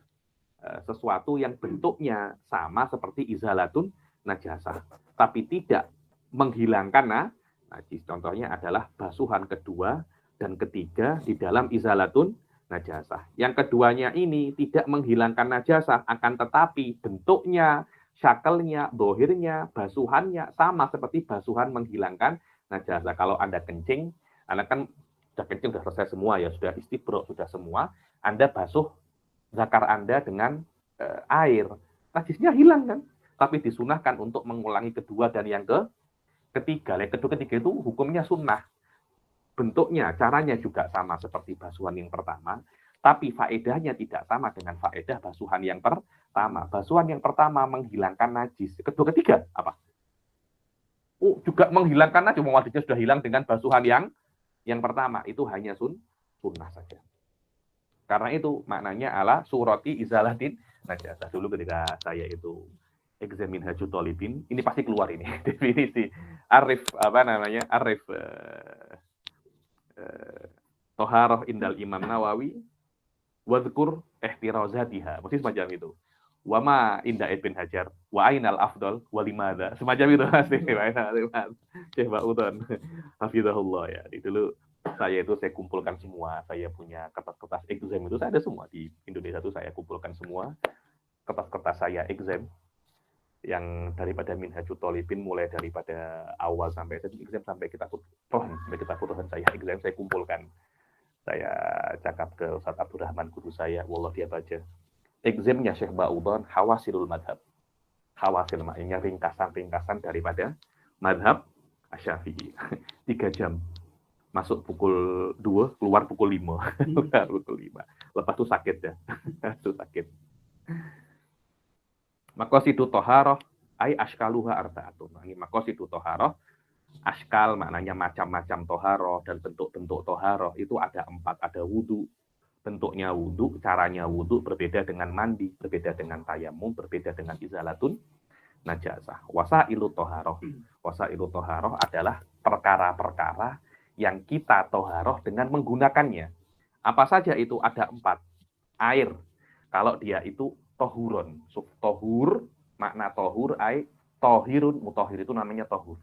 Sesuatu yang bentuknya sama seperti izalatun najasah, tapi tidak menghilangkan najis. Contohnya adalah basuhan kedua dan ketiga di dalam izalatun najasah. Yang keduanya ini tidak menghilangkan najasah, akan tetapi bentuknya, syakelnya, dohirnya, basuhannya sama seperti basuhan menghilangkan najasah. Kalau Anda kencing, Anda kan sudah kencing, sudah selesai semua ya, sudah istibro, sudah semua, Anda basuh zakar Anda dengan air, najisnya hilang kan? Tapi disunahkan untuk mengulangi kedua dan yang ketiga. Yang ketiga itu hukumnya sunnah. Bentuknya, caranya juga sama seperti basuhan yang pertama, tapi faedahnya tidak sama dengan faedah basuhan yang pertama. Basuhan yang pertama menghilangkan najis. Kedua ketiga apa? Juga menghilangkan najis. Najisnya sudah hilang dengan basuhan yang pertama. Itu hanya sunnah saja. Karena itu maknanya ala surati izalatin najasah. Dulu ketika saya itu examin Hajjut Thalibin, ini pasti keluar ini definisi arif toharoh indal Imam Nawawi wadhkur ihtirazatiha, mesti semacam itu. Wama inda Ibn Hajar wa ainal afdal wa limadha, semacam itu pasti. Syekh Ba'udhan hafizahullah ya. Dulu saya kumpulkan semua, saya punya kertas-kertas exam itu, saya ada semua di Indonesia itu, saya kumpulkan semua kertas-kertas saya exam yang daripada Minhajut Thalibin, mulai daripada awal sampai exam sampai kita putusan saya exam, saya kumpulkan. Saya cakap ke Ustaz Abdurrahman guru saya, wallah dia baca examnya Syekh Ba'udhan Hawasilul Madhab. Hawasil maknanya ringkasan-ringkasan daripada madhab Asy-Syafi'i. 3 jam. Masuk pukul 2, keluar pukul 5. Lepas itu sakit ya. Itu sakit. Maqasidu toharoh ay ashkaluha arba'atun. Ini maqasidu toharoh, ashkal maknanya macam-macam toharoh dan bentuk-bentuk toharoh itu ada 4. Ada wudu, bentuknya wudu, caranya wudu berbeda dengan mandi, berbeda dengan tayamum, berbeda dengan izalatun najasah. Wasailu toharoh adalah perkara-perkara yang kita toharoh dengan menggunakannya. Apa saja itu? Ada 4. Air, kalau dia itu tohuron. Tohur, makna tohur, tohirun, mutohir itu namanya tohur.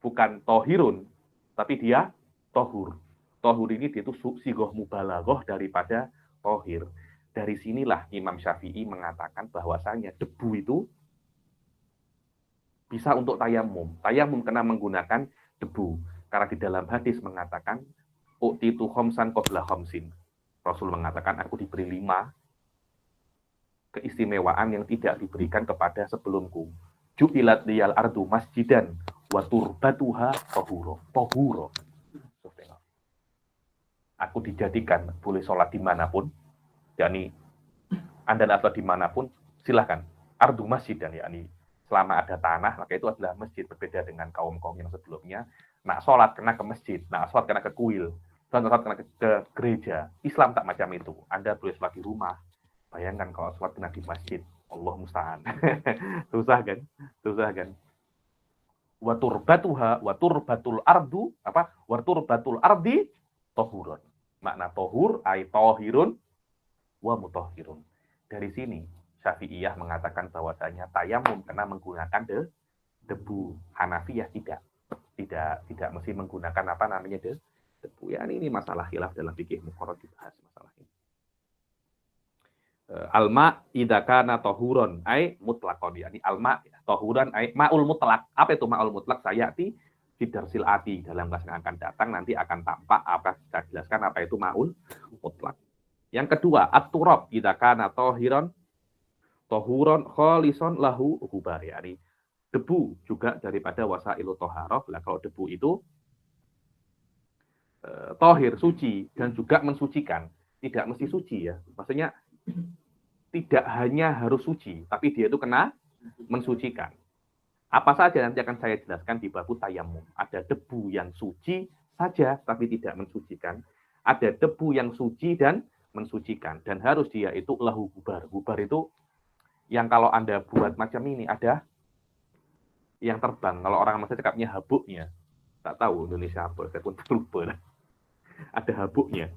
Bukan tohirun, tapi dia tohur. Tohur ini dia itu sigoh mubalaghah daripada tohir. Dari sinilah Imam Syafi'i mengatakan bahwasanya debu itu bisa untuk tayamum. Tayamum kena menggunakan debu. Karena di dalam hadis mengatakan, u'titu khamsan qabla khamsin. Rasul mengatakan, aku diberi 5 keistimewaan yang tidak diberikan kepada sebelumku. Ju'ilat liyal ardu masjidan wa turbatuha tahuro. Aku dijadikan boleh sholat dimanapun, yakni Anda sholat dimanapun, silahkan. Ardu masjidan, yakni selama ada tanah, maka itu adalah masjid, berbeda dengan kaum-kaum yang sebelumnya. Nak sholat kena ke masjid, nak sholat kena ke kuil, sholat kena ke gereja. Islam tak macam itu. Anda boleh sholat di rumah. Bayangkan kalau sholat kena di masjid, Allah musta'an. Susah kan? Wa turbatul ardi tohurun. Makna tohur ay tohirun wa mutohirun. Dari sini Syafi'iyah mengatakan bahwasanya tayamum kena menggunakan debu. Hanafiyah tidak mesti menggunakan debu. Ya, ini masalah khilaf dalam fikih muqarrar, dibahas masalah ini. Alma idza kana tahuron ay mutlaqon, yakni alma tahuran ay maul mutlaq. Apa itu maul mutlaq? Sayati fi darsil ati, dalam kelas yang akan datang nanti akan tampak apa kita jelaskan apa itu maul mutlaq. Yang kedua, at-turab idza kana tahuron kholison lahu gubar, yakni debu juga daripada wasailu toharoh. Lah kalau debu itu tohir, suci, dan juga mensucikan. Tidak mesti suci ya. Maksudnya tidak hanya harus suci, tapi dia itu kena mensucikan. Apa saja nanti akan saya jelaskan di babu tayamum. Ada debu yang suci saja, tapi tidak mensucikan. Ada debu yang suci dan mensucikan. Dan harus dia itu lahu gubar. Gubar itu yang kalau Anda buat macam ini, ada yang terbang. Kalau orang Mesir cakapnya habuknya. Tak tahu Indonesia apa, saya pun lupa. Ada habuknya.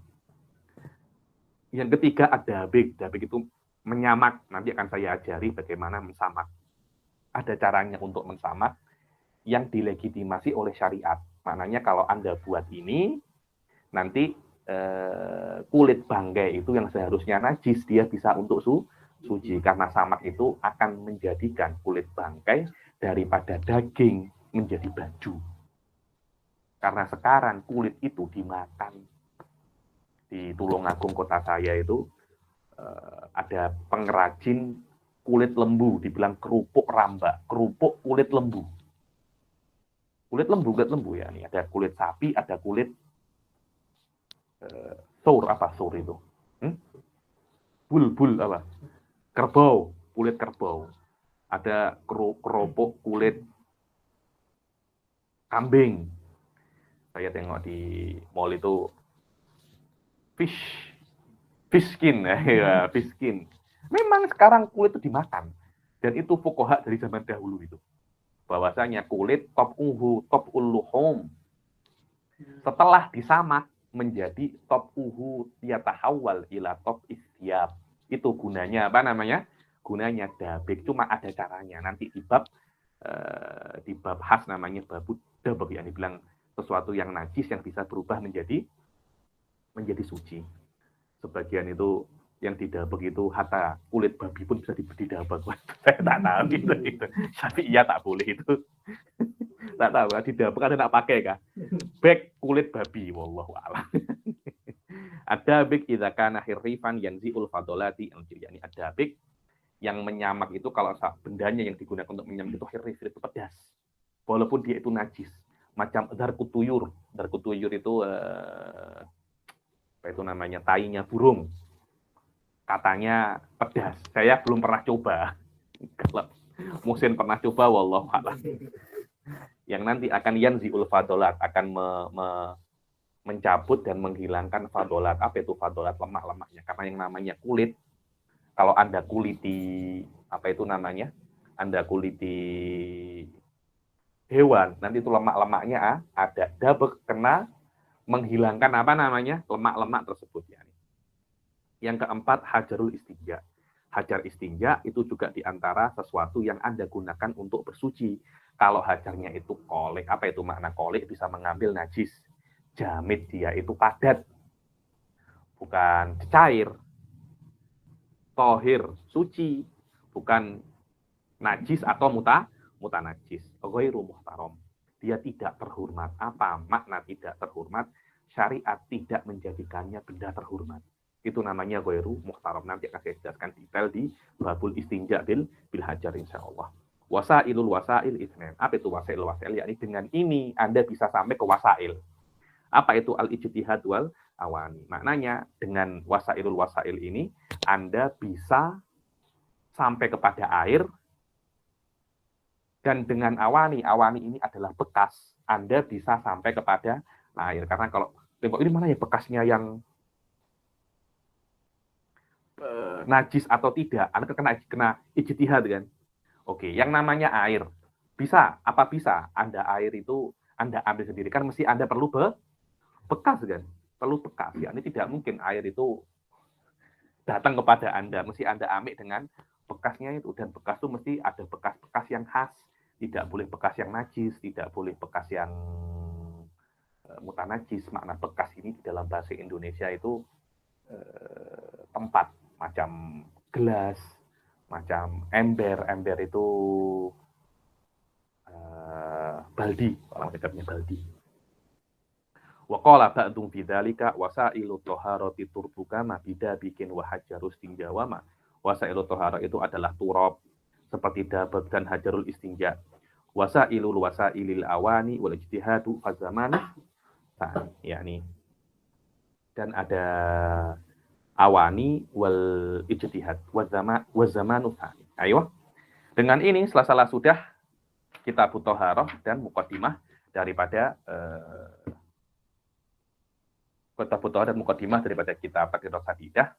Yang ketiga ada dabik. Dabik itu menyamak. Nanti akan saya ajari bagaimana mensamak. Ada caranya untuk mensamak yang dilegitimasi oleh syariat. Maknanya kalau Anda buat ini, nanti kulit bangkai itu yang seharusnya najis, dia bisa untuk suci. Karena samak itu akan menjadikan kulit bangkai daripada daging menjadi baju. Karena sekarang kulit itu dimakan. Di Tulungagung kota saya itu ada pengrajin kulit lembu, dibilang kerupuk rambak, kerupuk kulit lembu. Kulit lembu ya. Nih ada kulit sapi, ada kulit sour itu? Bul apa? Kerbau, kulit kerbau. Ada kerupuk kulit kambing. Saya tengok di mall itu fish skin ya, fish skin. Memang sekarang kulit itu dimakan. Dan itu fuqaha dari zaman dahulu itu. Bahwasanya kulit top uluhum. Setelah disamak menjadi top yatahawwal ila top isyab. Itu gunanya apa namanya? Gunanya dabik. Cuma ada caranya. Nanti di bab khas namanya babu dabik, yang dibilang sesuatu yang najis yang bisa berubah menjadi suci. Sebagian itu yang didabek itu hatta kulit babi pun bisa didabek. Saya tak tahu gitu. Tapi iya tak boleh itu. Tak tahu, didabek ada tak pakai kah? Bek kulit babi, wallahu a'lam. Ada bek idza kana hirrifan yanzi'ul fadolati, yakni ada bek yang menyamak itu kalau bendanya yang digunakan untuk menyamak itu hirrif, itu pedas. Walaupun dia itu najis. Macam darkutuyur. Darkutuyur itu apa itu namanya, tainya burung. Katanya pedas. Saya belum pernah coba. Kalau Muhsin pernah coba, wallahu a'lam. Yang nanti akan yanzi'ul fadolat, akan mencabut dan menghilangkan fadolat. Apa itu fadolat? Lemak-lemaknya. Karena yang namanya kulit, kalau Anda kuliti apa itu namanya? Anda kuliti hewan, nanti itu lemak-lemaknya ada. Dabek kena menghilangkan apa namanya? Lemak-lemak tersebut ya. Yang keempat, hajarul istinja. Hajar istinja itu juga diantara sesuatu yang Anda gunakan untuk bersuci. Kalau hajarnya itu kolik, apa itu makna kolik? Bisa mengambil najis. Jamid dia itu padat, bukan cair. Tohir, suci, bukan najis atau mutanajis. Ghairu muhtaram. Dia tidak terhormat. Apa makna tidak terhormat? Syariat tidak menjadikannya benda terhormat. Itu namanya ghairu muhtaram. Nanti akan saya jelaskan detail di babul istinja bil hajar insyaallah. Wasailul wasail itsnan. Apa itu wasailul wasail? Yakni dengan ini Anda bisa sampai ke wasail. Apa itu al-ijtihad wal awani? Maknanya dengan wasailul wasail ini Anda bisa sampai kepada air, dan dengan awani ini adalah bekas, Anda bisa sampai kepada air. Karena kalau tengok ini mana ya bekasnya yang najis atau tidak, Anda kena ijtihad kan. Oke, yang namanya air bisa, apa bisa Anda air itu Anda ambil sendiri, kan mesti Anda perlu bekas kan, perlu bekas ya. Ini tidak mungkin air itu datang kepada Anda, mesti Anda ambil dengan bekasnya itu, dan bekas itu mesti ada bekas-bekas yang khas. Tidak boleh bekas yang najis, tidak boleh bekas yang mutanajis. Makna bekas ini di dalam bahasa Indonesia itu tempat, macam gelas, macam ember. Ember itu baldi, orang dekatnya baldi. Wa qala ba'dum fi dzalika wasailu thaharati turbuka ma bidabikin wa hajarus tinjawama. Wasailu thahara itu adalah turab seperti dabab dan hajarul istinja. Wasailul wasailil awani wal ijtihadu fa zamanu yakni dan ada awani wal ijtihad wa zamanu tsani. Ayo. Dengan ini salah sudah kitab Thaharah dan muqaddimah daripada kitab Taqriratus Sadidah.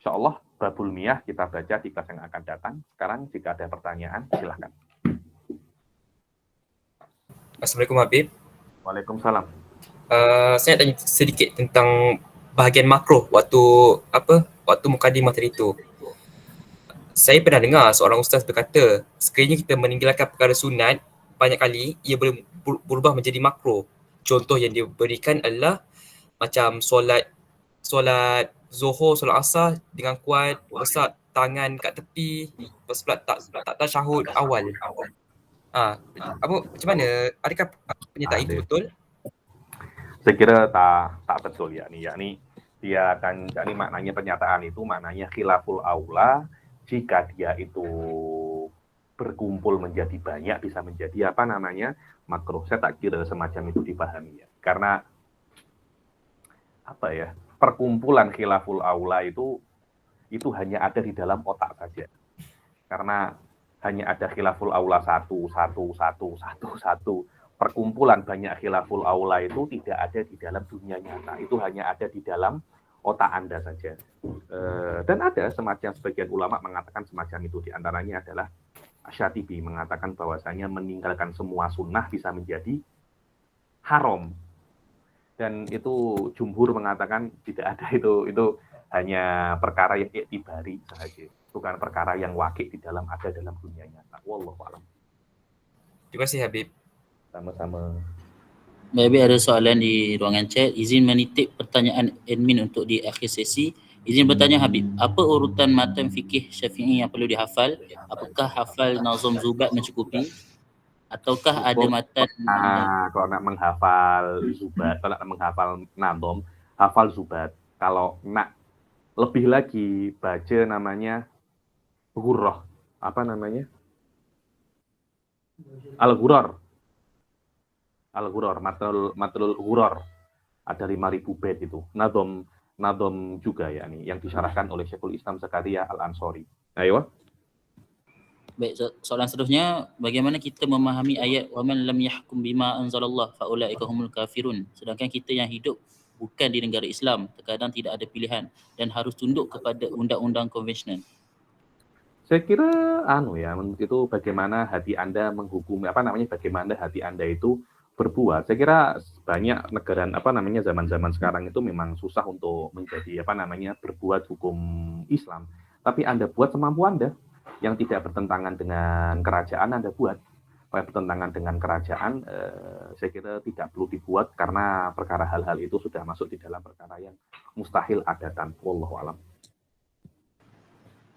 Insyaallah babul miyah kita baca di kelas yang akan datang. Sekarang jika ada pertanyaan silakan. Assalamualaikum Habib. Waalaikumsalam. Saya tanya sedikit tentang bahagian makruh waktu mukadimah tadi itu. Saya pernah dengar seorang ustaz berkata, sekiranya kita meninggalkan perkara sunat banyak kali, ia boleh berubah menjadi makruh. Contoh yang dia berikan adalah macam solat Zuhur, solat Asar dengan kuat besar tangan kat tepi, lepas pula tak tasyahud awal. Macam mana? Adakah pernyataan itu betul? Saya kira tak betul yakni dia akan maknanya pernyataan itu maknanya khilaful aula jika dia itu berkumpul menjadi banyak bisa menjadi makruh. Saya tak kira semacam itu dipahami ya. Karena perkumpulan khilaful aula itu hanya ada di dalam otak saja. Karena hanya ada khilaful aula satu. Perkumpulan banyak khilaful aula itu tidak ada di dalam dunia nyata. Itu hanya ada di dalam otak Anda saja. Dan ada sebagian ulama mengatakan semacam itu. Di antaranya adalah Asyatibi mengatakan bahwasanya meninggalkan semua sunnah bisa menjadi haram. Dan itu jumhur mengatakan tidak ada itu hanya perkara yang iktibari saja, bukan perkara yang wakil ada dalam dunia nyata. Wallahu a'lam. Terima kasih Habib. Sama-sama. Habib ada soalan di ruangan chat. Izin menitip pertanyaan admin untuk di akhir sesi. Izin bertanya Habib, apa urutan matan fikih Syafi'i yang perlu dihafal? Apakah hafal Nazm Zubat mencukupi? Ataukah ada matan kalau nak menghafal Zubat, kalau nak menghafal Nazm, hafal Zubat. Kalau nak lebih lagi baca namanya Ghurrah. Apa namanya? Al-Ghurrar, Matlul Ghurrar. Ada 5.000 bait itu. Nazm juga yang disyarahkan oleh Syekhul Islam Zakaria Al-Ansori. Ayo. Baik, soalan seterusnya, bagaimana kita memahami ayat waman lam yahkum bima anzalallah faulaika humul kafirun, sedangkan kita yang hidup bukan di negara Islam terkadang tidak ada pilihan dan harus tunduk kepada undang-undang konvensional. Saya kira itu bagaimana hati Anda menghukumi bagaimana hati Anda itu berbuat. Saya kira banyak negara zaman-zaman sekarang itu memang susah untuk menjadi berbuat hukum Islam, tapi Anda buat semampu Anda. Yang tidak bertentangan dengan kerajaan Anda buat. Kalau bertentangan dengan kerajaan, saya kira tidak perlu dibuat karena perkara hal-hal itu sudah masuk di dalam perkara yang mustahil adatan. Wallahu a'lam.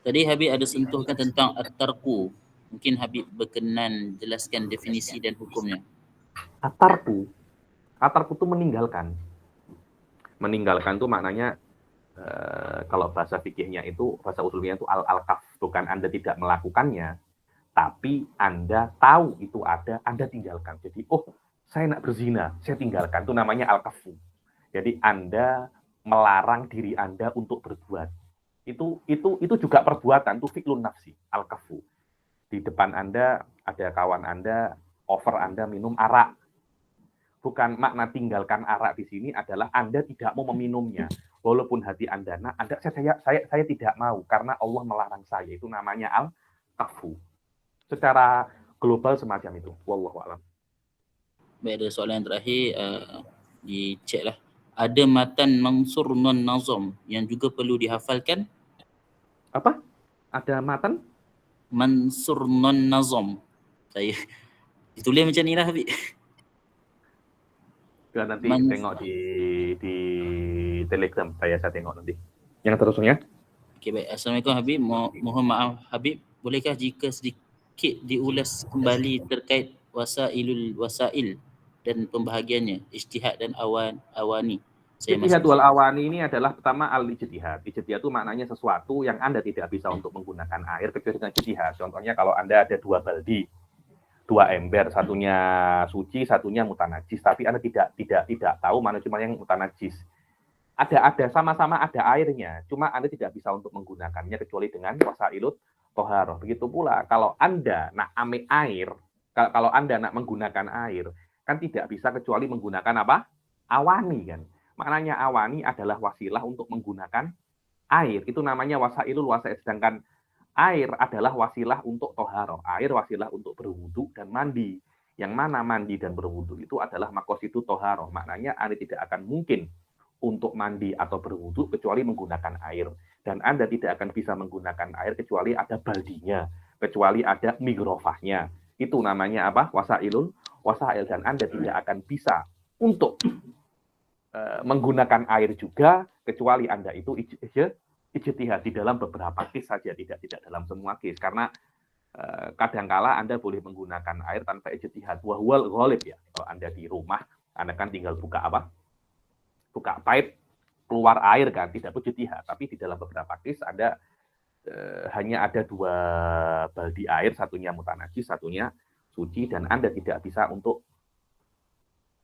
Tadi Habib ada sentuhkan tentang at-tarku. Mungkin Habib berkenan jelaskan definisi dan hukumnya. At-tarku itu meninggalkan. Meninggalkan itu maknanya kalau bahasa fikihnya itu, bahasa usulnya itu al-kaf, bukan Anda tidak melakukannya, tapi Anda tahu itu ada, Anda tinggalkan. Jadi, saya nak berzina, saya tinggalkan, itu namanya al-kafu. Jadi Anda melarang diri Anda untuk berbuat. Itu juga perbuatan, itu fi'lun nafsi, al-kafu. Di depan Anda ada kawan Anda, offer Anda minum arak. Bukan makna tinggalkan arak di sini adalah Anda tidak mau meminumnya. Walaupun hati Anda, saya tidak mau karena Allah melarang saya. Itu namanya al-kafu. Secara global semacam itu. Wallahu a'lam. Baik, ada soalan yang terakhir dicek lah. Ada matan mansur non nazam yang juga perlu dihafalkan? Apa? Ada matan? Mansur non nazam. Saya ditulis macam ni lah Habib. Nanti tengok di Telegram saya tengok nanti. Yang terusnya. Okey, baik. Assalamualaikum Habib. Mohon maaf Habib, bolehkah jika sedikit diulas kembali terkait wasail dan pembahagiannya, ijtihad dan awani. Ijtihad wal awani ini adalah pertama al-ijtihad. Ijtihad itu maknanya sesuatu yang Anda tidak bisa untuk menggunakan air kecuali dengan ijtihad. Contohnya kalau Anda ada 2 baldi, 2 ember, satunya suci, satunya mutanajis, tapi Anda tidak tahu mana cuma yang mutanajis. Ada sama-sama ada airnya, cuma Anda tidak bisa untuk menggunakannya kecuali dengan wasailut toharoh. Begitu pula kalau Anda nak ambil air, kalau Anda nak menggunakan air, kan tidak bisa kecuali menggunakan apa? Awani kan. Maknanya awani adalah wasilah untuk menggunakan air. Itu namanya wasailul wasail. Sedangkan air adalah wasilah untuk toharoh. Air wasilah untuk berwudu dan mandi. Yang mana mandi dan berwudu itu adalah maqasidu toharoh. Maknanya Anda tidak akan mungkin untuk mandi atau berwudu kecuali menggunakan air. Dan Anda tidak akan bisa menggunakan air kecuali ada baldinya. Kecuali ada migrofahnya. Itu namanya apa? Wasailul wasail. Dan Anda tidak akan bisa untuk menggunakan air juga kecuali Anda itu ijtihad di dalam beberapa case saja, tidak dalam semua case, karena kadangkala Anda boleh menggunakan air tanpa ijtihad. Wahwal ghalib ya. Kalau Anda di rumah, Anda kan tinggal buka pipe, keluar air kan, tidak ijtihad. Tapi di dalam beberapa case Anda hanya ada 2 baldi air, satunya mutanajis, satunya suci, dan Anda tidak bisa untuk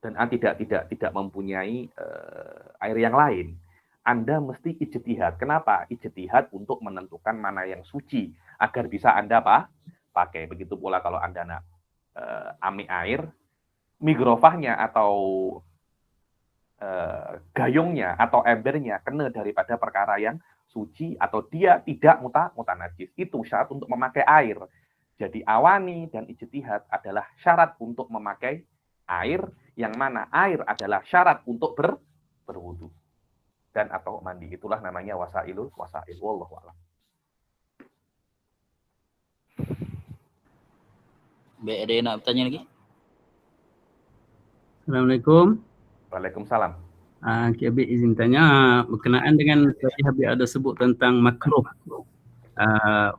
dan tidak mempunyai air yang lain, Anda mesti ijtihad. Kenapa? Ijtihad untuk menentukan mana yang suci agar bisa Anda pakai. Begitu pula kalau Anda nak ambil air, migrofahnya atau gayungnya atau embernya kena daripada perkara yang suci atau dia tidak mutanajis. Itu syarat untuk memakai air. Jadi awani dan ijtihad adalah syarat untuk memakai air, yang mana air adalah syarat untuk berwudu dan atau mandi. Itulah namanya wasailul wasail. Wallahu a'lam. Baik, ada yang nak bertanya lagi? Assalamualaikum. Waalaikumsalam. Habib izin tanya berkenaan dengan tadi Habib ada sebut tentang makruh.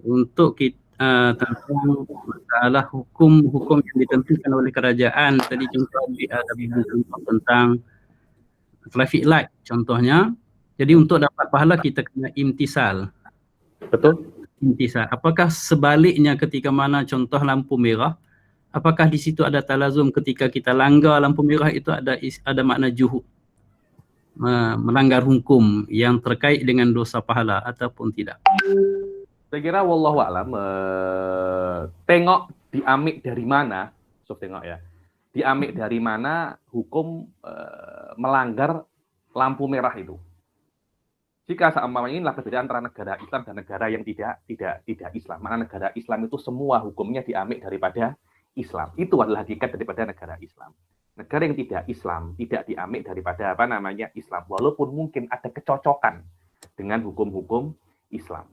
Untuk kita tentang masalah hukum yang ditentukan oleh kerajaan. Tadi contoh ada contoh tentang traffic light contohnya. Jadi untuk dapat pahala kita kena imtisal. Betul. Imtisal. Apakah sebaliknya ketika mana contoh lampu merah, apakah di situ ada talazum ketika kita langgar lampu merah itu ada makna juhud, melanggar hukum yang terkait dengan dosa pahala ataupun tidak? Saya kira wallahu a'lam, tengok diambil dari mana, tengok ya, diambil dari mana hukum melanggar lampu merah itu. Jika seumpamanya inilah perbedaan antara negara Islam dan negara yang tidak Islam. Mana negara Islam itu semua hukumnya diambil daripada Islam. Itu adalah hakikat daripada negara Islam. Negara yang tidak Islam tidak diambil daripada Islam, walaupun mungkin ada kecocokan dengan hukum-hukum Islam.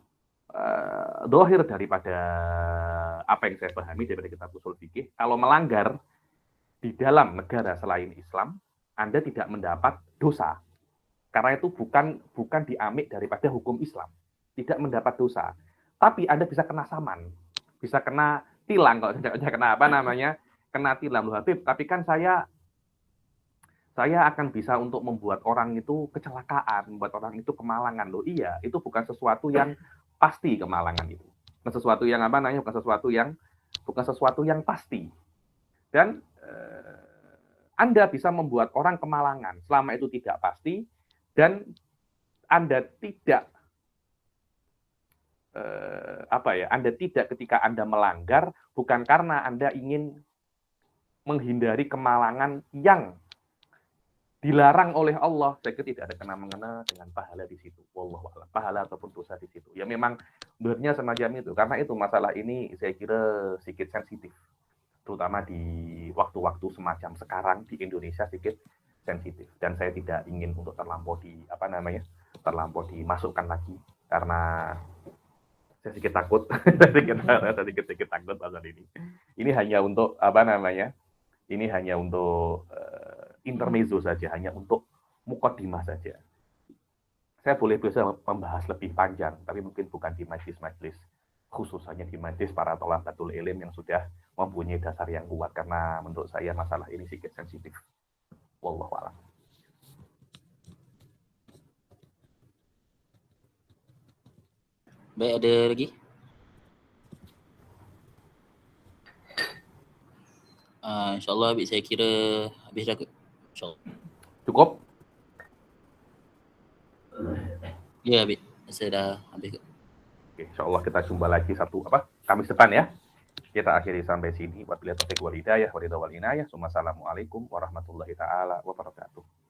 Dohir daripada apa yang saya pahami daripada kitab usul fikih, kalau melanggar di dalam negara selain Islam, Anda tidak mendapat dosa. Karena itu bukan diambil daripada hukum Islam. Tidak mendapat dosa. Tapi Anda bisa kena saman. Bisa kena tilang. Kalau tidak kena kena tilang. Loh Habib, tapi kan saya akan bisa untuk membuat orang itu kecelakaan, membuat orang itu kemalangan. Loh iya, itu bukan sesuatu yang pasti kemalangan itu. Bukan sesuatu yang bukan sesuatu yang pasti. Dan Anda bisa membuat orang kemalangan selama itu tidak pasti, dan Anda tidak Anda tidak ketika Anda melanggar bukan karena Anda ingin menghindari kemalangan yang dilarang oleh Allah. Saya kira tidak ada kena-mengena dengan pahala di situ. Wallahu a'lam. Pahala ataupun dosa di situ. Ya memang benernya semacam itu. Karena itu masalah ini saya kira sedikit sensitif. Terutama di waktu-waktu semacam sekarang di Indonesia sedikit sensitif. Dan saya tidak ingin untuk terlampau dimasukkan lagi. Karena saya sedikit takut. sedikit takut pasal ini. Ini hanya untuk ini hanya untuk intermezzo saja, hanya untuk mukaddimah saja. Saya boleh bisa membahas lebih panjang, tapi mungkin bukan di majlis-majlis khusus, hanya di majlis para thalabatul ilm yang sudah mempunyai dasar yang kuat, karena menurut saya masalah ini sedikit sensitif. Wallahu a'lam. Baik, ada lagi? InsyaAllah Habib, saya kira habis dah kot. InsyaAllah. Cukup? Ya Habib, saya dah habis kot. Oke, insyaallah kita jumpa lagi Kamis depan ya. Kita akhiri sampai sini. Wabillahi taufiq wal hidayah, wa ridha wal inayah. Wassalamualaikum warahmatullahi taala wabarakatuh.